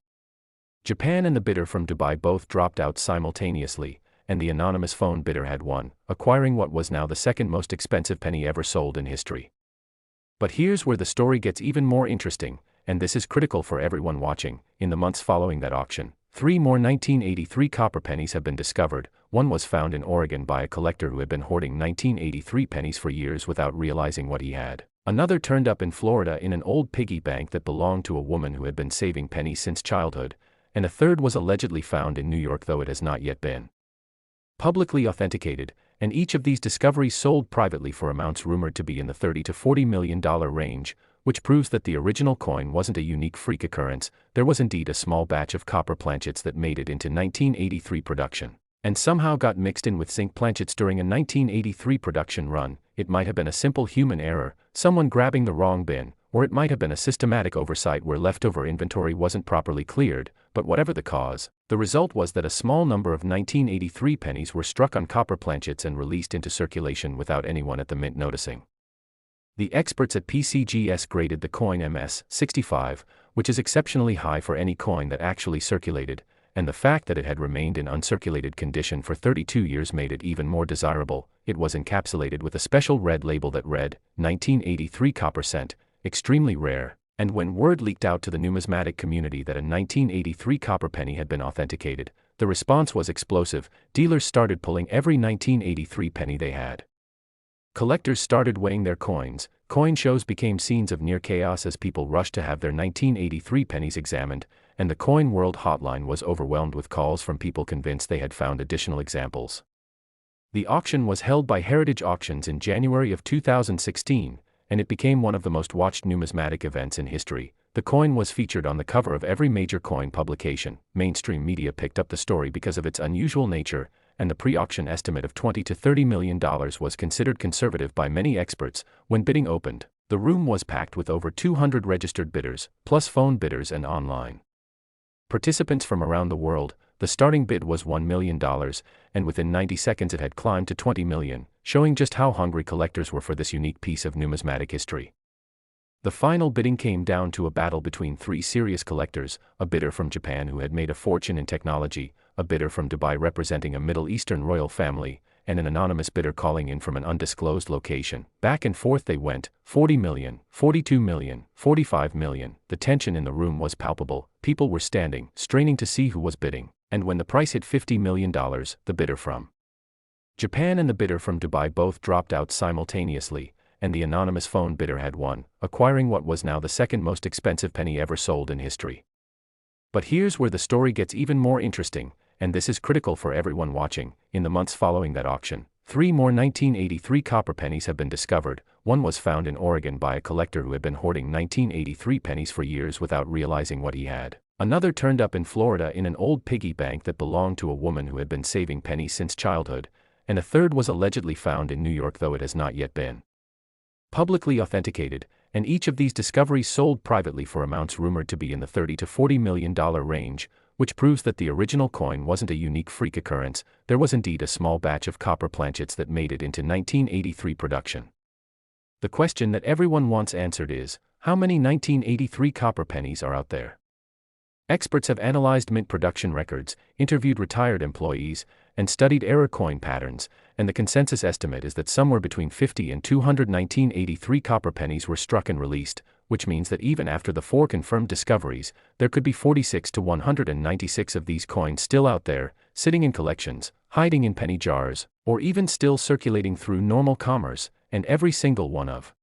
Japan and the bidder from Dubai both dropped out simultaneously, and the anonymous phone bidder had won, acquiring what was now the second most expensive penny ever sold in history. But here's where the story gets even more interesting, and this is critical for everyone watching. In the months following that auction, 3 more 1983 copper pennies have been discovered. One was found in Oregon by a collector who had been hoarding 1983 pennies for years without realizing what he had. Another turned up in Florida in an old piggy bank that belonged to a woman who had been saving pennies since childhood, and a third was allegedly found in New York, though it has not yet been publicly authenticated, and each of these discoveries sold privately for amounts rumored to be in the $30 to $40 million range, which proves that the original coin wasn't a unique freak occurrence. There was indeed a small batch of copper planchets that made it into 1983 production, and somehow got mixed in with zinc planchets during a 1983 production run. It might have been a simple human error, someone grabbing the wrong bin, or it might have been a systematic oversight where leftover inventory wasn't properly cleared. But whatever the cause, the result was that a small number of 1983 pennies were struck on copper planchets and released into circulation without anyone at the mint noticing. The experts at PCGS graded the coin MS-65, which is exceptionally high for any coin that actually circulated, and the fact that it had remained in uncirculated condition for 32 years made it even more desirable. It was encapsulated with a special red label that read, 1983 copper cent, extremely rare, and when word leaked out to the numismatic community that a 1983 copper penny had been authenticated, the response was explosive. Dealers started pulling every 1983 penny they had. Collectors started weighing their coins. Coin shows became scenes of near chaos as people rushed to have their 1983 pennies examined, and the Coin World hotline was overwhelmed with calls from people convinced they had found additional examples. The auction was held by Heritage Auctions in January of 2016, and it became one of the most watched numismatic events in history. The coin was featured on the cover of every major coin publication. Mainstream media picked up the story because of its unusual nature, and the pre-auction estimate of $20 to $30 million was considered conservative by many experts. When bidding opened, the room was packed with over 200 registered bidders, plus phone bidders and online participants from around the world. The starting bid was $1 million, and within 90 seconds it had climbed to $20 million, showing just how hungry collectors were for this unique piece of numismatic history. The final bidding came down to a battle between 3 serious collectors: a bidder from Japan who had made a fortune in technology, a bidder from Dubai representing a Middle Eastern royal family, and an anonymous bidder calling in from an undisclosed location. Back and forth they went, 40 million, 42 million, 45 million. The tension in the room was palpable. People were standing, straining to see who was bidding, and when the price hit $50 million, the bidder from Japan and the bidder from Dubai both dropped out simultaneously, and the anonymous phone bidder had won, acquiring what was now the second most expensive penny ever sold in history. But here's where the story gets even more interesting, and this is critical for everyone watching. In the months following that auction, 3 more 1983 copper pennies have been discovered. One was found in Oregon by a collector who had been hoarding 1983 pennies for years without realizing what he had. Another turned up in Florida in an old piggy bank that belonged to a woman who had been saving pennies since childhood, and a third was allegedly found in New York, though it has not yet been publicly authenticated, and each of these discoveries sold privately for amounts rumored to be in the $30 to $40 million range, which proves that the original coin wasn't a unique freak occurrence. There was indeed a small batch of copper planchets that made it into 1983 production. The question that everyone wants answered is, how many 1983 copper pennies are out there? Experts have analyzed mint production records, interviewed retired employees, and studied error coin patterns, and the consensus estimate is that somewhere between 50 and 200 1983 copper pennies were struck and released, which means that even after the 4 confirmed discoveries, there could be 46 to 196 of these coins still out there, sitting in collections, hiding in penny jars, or even still circulating through normal commerce, and every single one of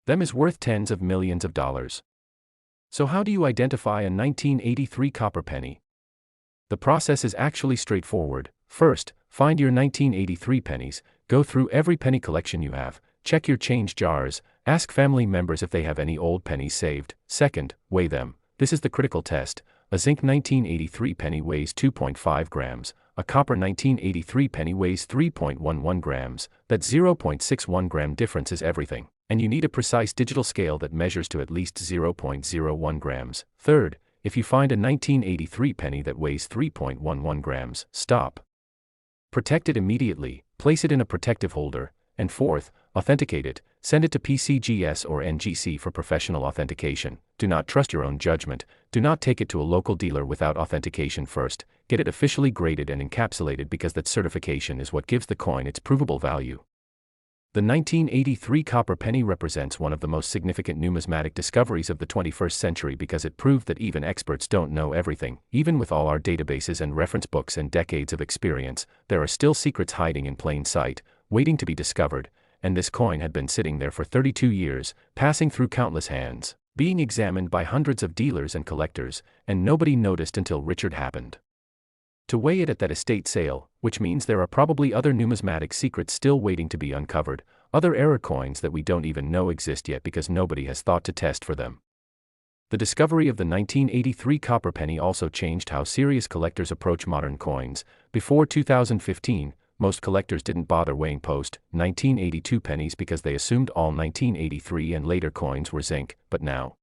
them is worth tens of millions of dollars. So how do you identify a 1983 copper penny? The process is actually straightforward. First, find your 1983 pennies, go through every penny collection you have, check your change jars, ask family members if they have any old pennies saved. Second, weigh them. This is the critical test. A zinc 1983 penny weighs 2.5 grams, a copper 1983 penny weighs 3.11 grams, that 0.61 gram difference is everything, and you need a precise digital scale that measures to at least 0.01 grams. Third, if you find a 1983 penny that weighs 3.11 grams, stop. Protect it immediately, place it in a protective holder, and fourth, authenticate it, send it to PCGS or NGC for professional authentication. Do not trust your own judgment, do not take it to a local dealer without authentication first, get it officially graded and encapsulated because that certification is what gives the coin its provable value. The 1983 copper penny represents one of the most significant numismatic discoveries of the 21st century because it proved that even experts don't know everything. Even with all our databases and reference books and decades of experience, there are still secrets hiding in plain sight, waiting to be discovered, and this coin had been sitting there for 32 years, passing through countless hands, being examined by hundreds of dealers and collectors, and nobody noticed until Richard happened to weigh it at that estate sale, which means there are probably other numismatic secrets still waiting to be uncovered, other error coins that we don't even know exist yet because nobody has thought to test for them. The discovery of the 1983 copper penny also changed how serious collectors approach modern coins. Before 2015, most collectors didn't bother weighing post-1982 pennies because they assumed all 1983 and later coins were zinc, but now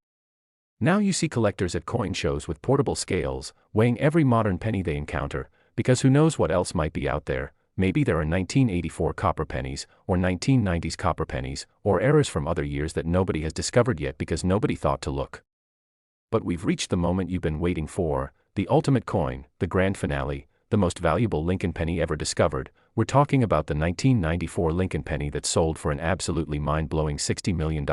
you see collectors at coin shows with portable scales, weighing every modern penny they encounter, because who knows what else might be out there. Maybe there are 1984 copper pennies, or 1990s copper pennies, or errors from other years that nobody has discovered yet because nobody thought to look. But we've reached the moment you've been waiting for, the ultimate coin, the grand finale, the most valuable Lincoln penny ever discovered. We're talking about the 1994 Lincoln penny that sold for an absolutely mind-blowing $60 million,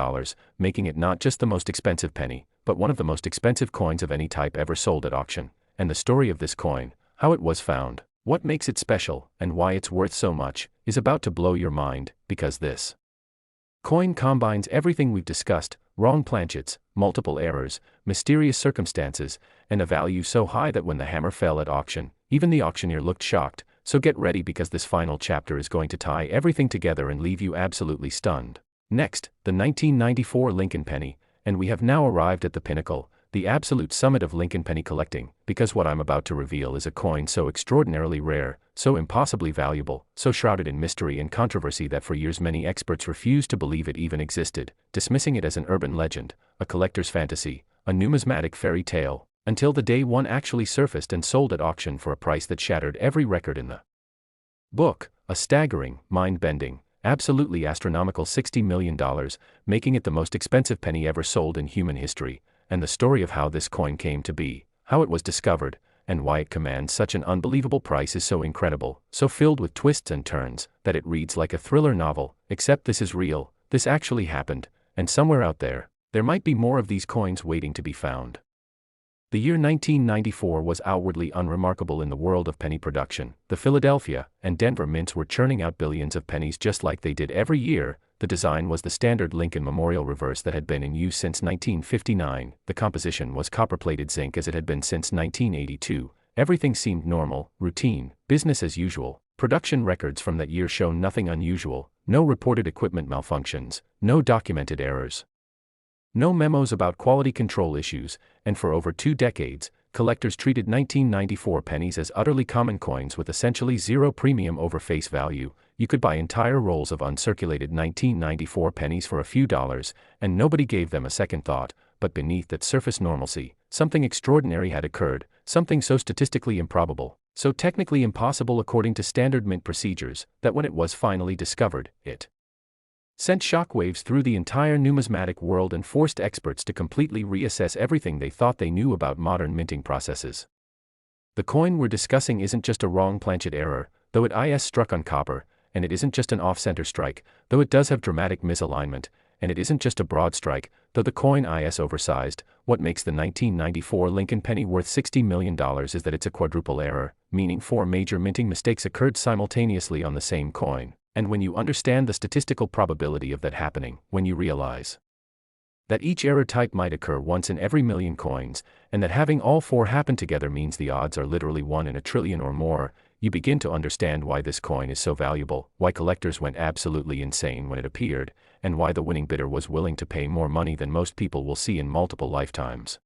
making it not just the most expensive penny, but one of the most expensive coins of any type ever sold at auction. And the story of this coin, how it was found, what makes it special, and why it's worth so much, is about to blow your mind, because this coin combines everything we've discussed: wrong planchets, multiple errors, mysterious circumstances, and a value so high that when the hammer fell at auction, even the auctioneer looked shocked. So get ready because this final chapter is going to tie everything together and leave you absolutely stunned. Next, the 1994 Lincoln penny, and we have now arrived at the pinnacle, the absolute summit of Lincoln penny collecting, because what I'm about to reveal is a coin so extraordinarily rare, so impossibly valuable, so shrouded in mystery and controversy that for years many experts refused to believe it even existed, dismissing it as an urban legend, a collector's fantasy, a numismatic fairy tale, until the day one actually surfaced and sold at auction for a price that shattered every record in the book, a staggering, mind-bending, absolutely astronomical $60 million, making it the most expensive penny ever sold in human history. And the story of how this coin came to be, how it was discovered, and why it commands such an unbelievable price is so incredible, so filled with twists and turns, that it reads like a thriller novel. Except this is real, this actually happened, and somewhere out there might be more of these coins waiting to be found. The year 1994 was outwardly unremarkable in the world of penny production. The Philadelphia and Denver mints were churning out billions of pennies just like they did every year. The design was the standard Lincoln Memorial reverse that had been in use since 1959. The composition was copper-plated zinc as it had been since 1982. Everything seemed normal, routine, business as usual. Production records from that year show nothing unusual, no reported equipment malfunctions, no documented errors, no memos about quality control issues, and for over 2 decades, collectors treated 1994 pennies as utterly common coins with essentially zero premium over face value. You could buy entire rolls of uncirculated 1994 pennies for a few dollars, and nobody gave them a second thought. But beneath that surface normalcy, something extraordinary had occurred, something so statistically improbable, so technically impossible according to standard mint procedures, that when it was finally discovered, it sent shockwaves through the entire numismatic world and forced experts to completely reassess everything they thought they knew about modern minting processes. The coin we're discussing isn't just a wrong planchet error, though it is struck on copper, and it isn't just an off-center strike, though it does have dramatic misalignment, and it isn't just a broad strike, though the coin is oversized. What makes the 1994 Lincoln penny worth $60 million is that it's a quadruple error, meaning 4 major minting mistakes occurred simultaneously on the same coin. And when you understand the statistical probability of that happening, when you realize that each error type might occur once in every million coins, and that having all 4 happen together means the odds are literally 1 in a trillion or more, you begin to understand why this coin is so valuable, why collectors went absolutely insane when it appeared, and why the winning bidder was willing to pay more money than most people will see in multiple lifetimes.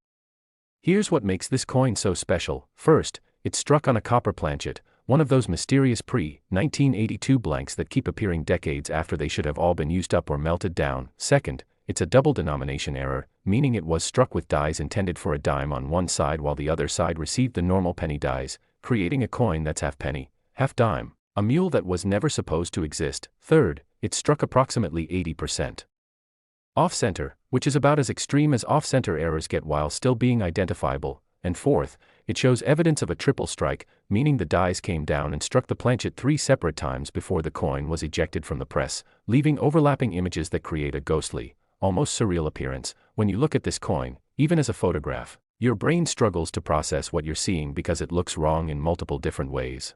Here's what makes this coin so special. First, it's struck on a copper planchet, one of those mysterious pre-1982 blanks that keep appearing decades after they should have all been used up or melted down. Second, it's a double denomination error, meaning it was struck with dies intended for a dime on one side while the other side received the normal penny dies, creating a coin that's half penny, half dime, a mule that was never supposed to exist. Third, it struck approximately 80% off-center, which is about as extreme as off-center errors get while still being identifiable. And fourth, it shows evidence of a triple strike, meaning the dies came down and struck the planchet 3 separate times before the coin was ejected from the press, leaving overlapping images that create a ghostly, almost surreal appearance. When you look at this coin, even as a photograph, your brain struggles to process what you're seeing because it looks wrong in multiple different ways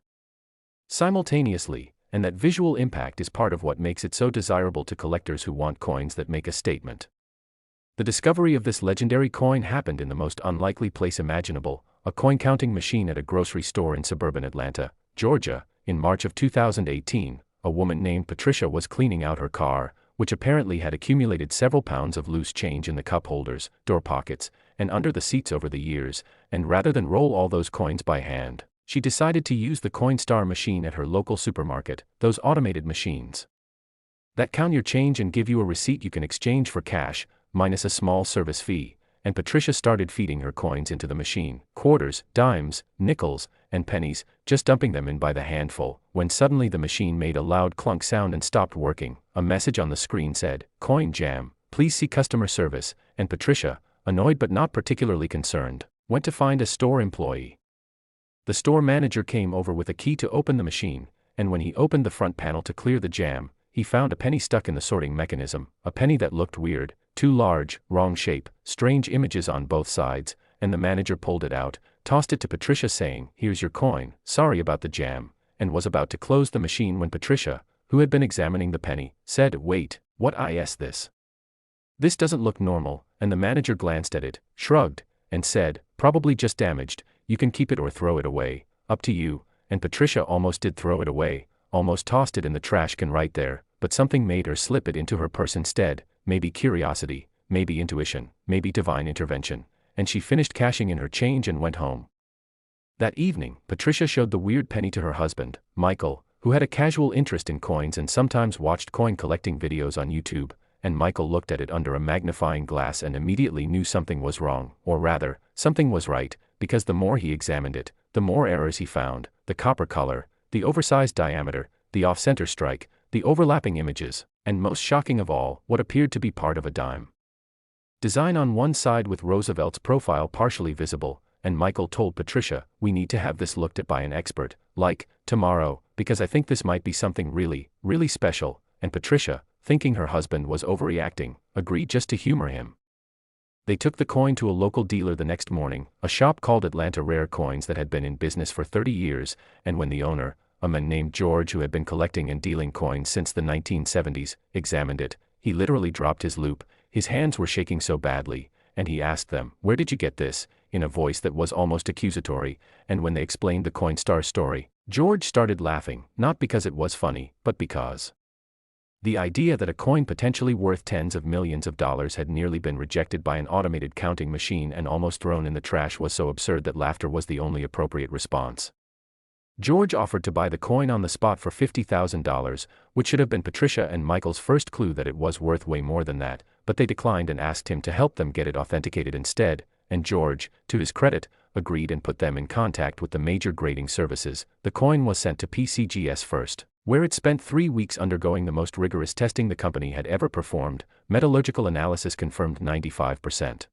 simultaneously, and that visual impact is part of what makes it so desirable to collectors who want coins that make a statement. The discovery of this legendary coin happened in the most unlikely place imaginable, a coin-counting machine at a grocery store in suburban Atlanta, Georgia. In March of 2018, a woman named Patricia was cleaning out her car, which apparently had accumulated several pounds of loose change in the cup holders, door pockets, and under the seats over the years, and rather than roll all those coins by hand, she decided to use the Coinstar machine at her local supermarket, those automated machines that count your change and give you a receipt you can exchange for cash, minus a small service fee. And Patricia started feeding her coins into the machine, quarters, dimes, nickels, and pennies, just dumping them in by the handful, when suddenly the machine made a loud clunk sound and stopped working. A message on the screen said, "Coin jam, please see customer service," and Patricia, annoyed but not particularly concerned, went to find a store employee. The store manager came over with a key to open the machine, and when he opened the front panel to clear the jam, he found a penny stuck in the sorting mechanism, a penny that looked weird, too large, wrong shape, strange images on both sides, and the manager pulled it out, tossed it to Patricia saying, "Here's your coin, sorry about the jam," and was about to close the machine when Patricia, who had been examining the penny, said, "Wait, what is this? This doesn't look normal," and the manager glanced at it, shrugged, and said, "Probably just damaged, you can keep it or throw it away, up to you," and Patricia almost did throw it away, almost tossed it in the trash can right there, but something made her slip it into her purse instead, maybe curiosity, maybe intuition, maybe divine intervention, and she finished cashing in her change and went home. That evening, Patricia showed the weird penny to her husband, Michael, who had a casual interest in coins and sometimes watched coin collecting videos on YouTube, and Michael looked at it under a magnifying glass and immediately knew something was wrong, or rather, something was right, because the more he examined it, the more errors he found: the copper color, the oversized diameter, the off-center strike, the overlapping images, and most shocking of all, what appeared to be part of a dime design on one side with Roosevelt's profile partially visible. And Michael told Patricia, "We need to have this looked at by an expert, like, tomorrow, because I think this might be something really, really special," and Patricia, thinking her husband was overreacting, agreed just to humor him. They took the coin to a local dealer the next morning, a shop called Atlanta Rare Coins that had been in business for 30 years, and when the owner, a man named George who had been collecting and dealing coins since the 1970s, examined it, he literally dropped his loupe. His hands were shaking so badly, and he asked them, "Where did you get this?" in a voice that was almost accusatory, and when they explained the Coinstar story, George started laughing, not because it was funny, but because the idea that a coin potentially worth tens of millions of dollars had nearly been rejected by an automated counting machine and almost thrown in the trash was so absurd that laughter was the only appropriate response. George offered to buy the coin on the spot for $50,000, which should have been Patricia and Michael's first clue that it was worth way more than that, but they declined and asked him to help them get it authenticated instead, and George, to his credit, agreed and put them in contact with the major grading services. The coin was sent to PCGS first, where it spent 3 weeks undergoing the most rigorous testing the company had ever performed. Metallurgical analysis confirmed 95%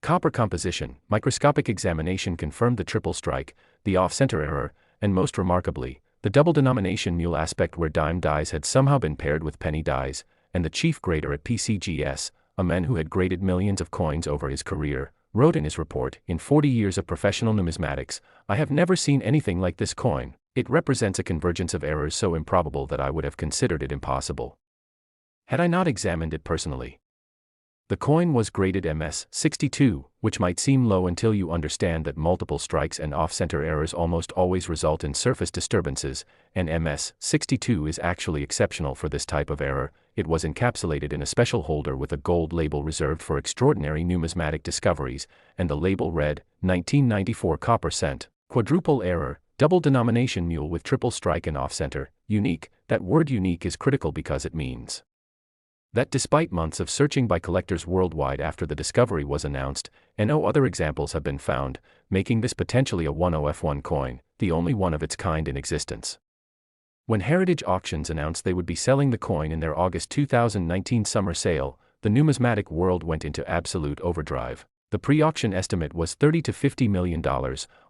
copper composition, microscopic examination confirmed the triple strike, the off-center error, and most remarkably, the double denomination mule aspect where dime dies had somehow been paired with penny dies, and the chief grader at PCGS, a man who had graded millions of coins over his career, wrote in his report, "In 40 years of professional numismatics, I have never seen anything like this coin. It represents a convergence of errors so improbable that I would have considered it impossible had I not examined it personally." The coin was graded MS-62, which might seem low until you understand that multiple strikes and off-center errors almost always result in surface disturbances, and MS-62 is actually exceptional for this type of error. It was encapsulated in a special holder with a gold label reserved for extraordinary numismatic discoveries, and the label read, 1994 copper cent, quadruple error, double denomination mule with triple strike and off-center, unique. That word unique is critical because it means That despite months of searching by collectors worldwide after the discovery was announced, and no other examples have been found, making this potentially a 10F1 coin, the only one of its kind in existence. When Heritage Auctions announced they would be selling the coin in their August 2019 summer sale, the numismatic world went into absolute overdrive. The pre-auction estimate was $30 to $50 million,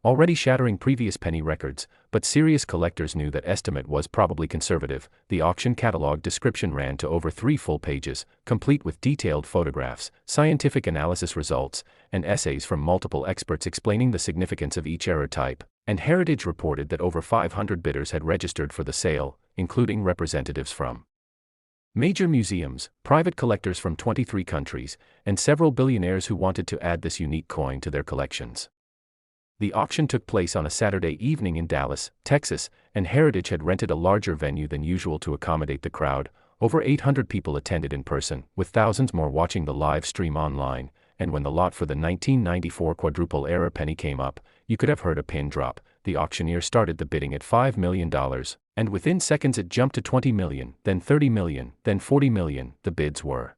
already shattering previous penny records, but serious collectors knew that estimate was probably conservative. The auction catalog description ran to over 3 full pages, complete with detailed photographs, scientific analysis results, and essays from multiple experts explaining the significance of each error type, and Heritage reported that over 500 bidders had registered for the sale, including representatives from major museums, private collectors from 23 countries, and several billionaires who wanted to add this unique coin to their collections. The auction took place on a Saturday evening in Dallas, Texas, and Heritage had rented a larger venue than usual to accommodate the crowd. Over 800 people attended in person, with thousands more watching the live stream online, and when the lot for the 1994 quadruple error penny came up, you could have heard a pin drop. The auctioneer started the bidding at $5 million, and within seconds it jumped to $20 million, then $30 million, then $40 million. The bids were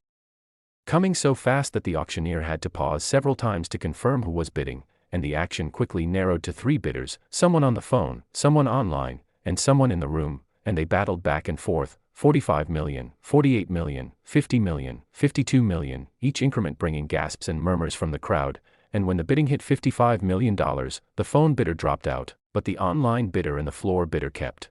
coming so fast that the auctioneer had to pause several times to confirm who was bidding, and the action quickly narrowed to 3 bidders, someone on the phone, someone online, and someone in the room, and they battled back and forth, $45 million, $48 million, $50 million, $52 million, each increment bringing gasps and murmurs from the crowd. And when the bidding hit $55 million, the phone bidder dropped out, but the online bidder and the floor bidder kept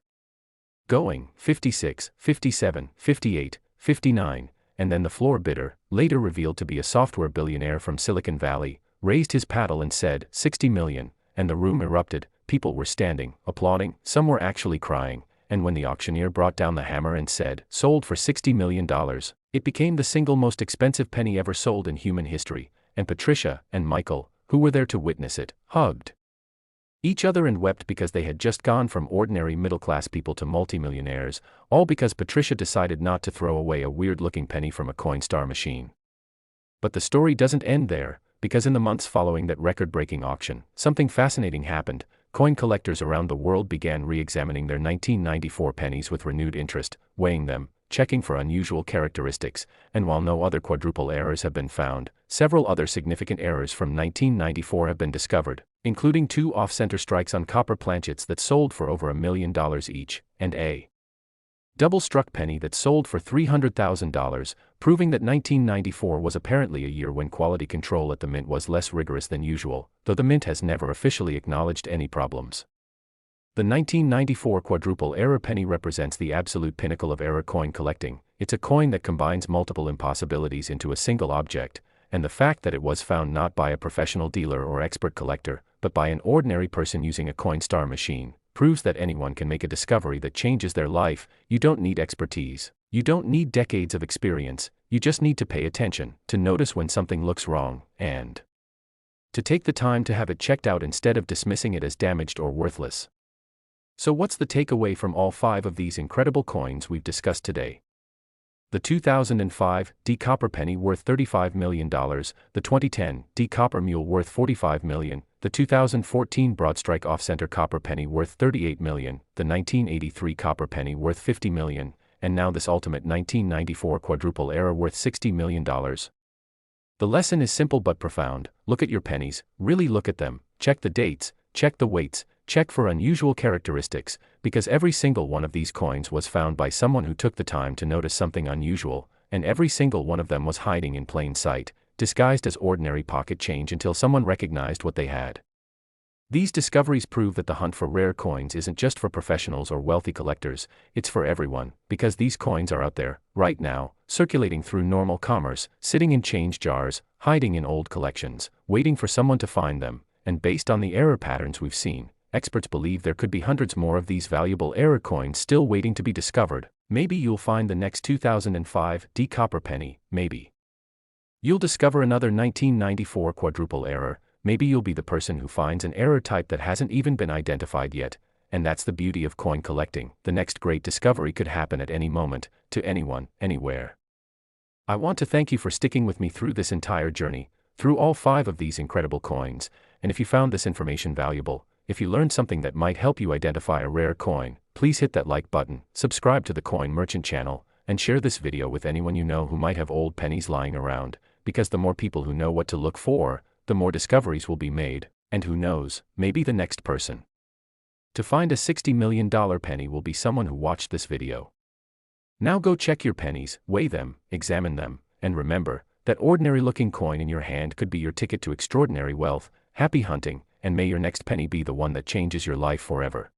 going, 56, 57, 58, 59, and then the floor bidder, later revealed to be a software billionaire from Silicon Valley, raised his paddle and said, $60 million, and the room erupted. People were standing, applauding, some were actually crying, and when the auctioneer brought down the hammer and said, sold for $60 million, it became the single most expensive penny ever sold in human history, and Patricia and Michael, who were there to witness it, hugged each other and wept because they had just gone from ordinary middle-class people to multimillionaires, all because Patricia decided not to throw away a weird-looking penny from a Coinstar machine. But the story doesn't end there, because in the months following that record-breaking auction, something fascinating happened. Coin collectors around the world began re-examining their 1994 pennies with renewed interest, weighing them, checking for unusual characteristics, and while no other quadruple errors have been found, several other significant errors from 1994 have been discovered, including 2 off-center strikes on copper planchets that sold for over $1 million each, and a double-struck penny that sold for $300,000, proving that 1994 was apparently a year when quality control at the mint was less rigorous than usual, though the mint has never officially acknowledged any problems. The 1994 quadruple error penny represents the absolute pinnacle of error coin collecting. It's a coin that combines multiple impossibilities into a single object, and the fact that it was found not by a professional dealer or expert collector, but by an ordinary person using a Coinstar machine, proves that anyone can make a discovery that changes their life. You don't need expertise. You don't need decades of experience. You just need to pay attention, to notice when something looks wrong, and to take the time to have it checked out instead of dismissing it as damaged or worthless. So what's the takeaway from all 5 of these incredible coins we've discussed today? The 2005 D copper penny worth $35 million, the 2010 D copper mule worth $45 million, the 2014 broadstrike off-center copper penny worth $38 million, the 1983 copper penny worth $50 million, and now this ultimate 1994 quadruple error worth $60 million. The lesson is simple but profound. Look at your pennies, really look at them, check the dates, check the weights, check for unusual characteristics, because every single one of these coins was found by someone who took the time to notice something unusual, and every single one of them was hiding in plain sight, disguised as ordinary pocket change until someone recognized what they had. These discoveries prove that the hunt for rare coins isn't just for professionals or wealthy collectors, it's for everyone, because these coins are out there, right now, circulating through normal commerce, sitting in change jars, hiding in old collections, waiting for someone to find them, and based on the error patterns we've seen, experts believe there could be hundreds more of these valuable error coins still waiting to be discovered. Maybe you'll find the next 2005 D copper penny, maybe you'll discover another 1994 quadruple error, maybe you'll be the person who finds an error type that hasn't even been identified yet, and that's the beauty of coin collecting. The next great discovery could happen at any moment, to anyone, anywhere. I want to thank you for sticking with me through this entire journey, through all 5 of these incredible coins, and if you found this information valuable, if you learned something that might help you identify a rare coin, please hit that like button, subscribe to the Coin Merchant channel, and share this video with anyone you know who might have old pennies lying around, because the more people who know what to look for, the more discoveries will be made, and who knows, maybe the next person to find a $60 million penny will be someone who watched this video. Now go check your pennies, weigh them, examine them, and remember, that ordinary-looking coin in your hand could be your ticket to extraordinary wealth. Happy hunting, and may your next penny be the one that changes your life forever.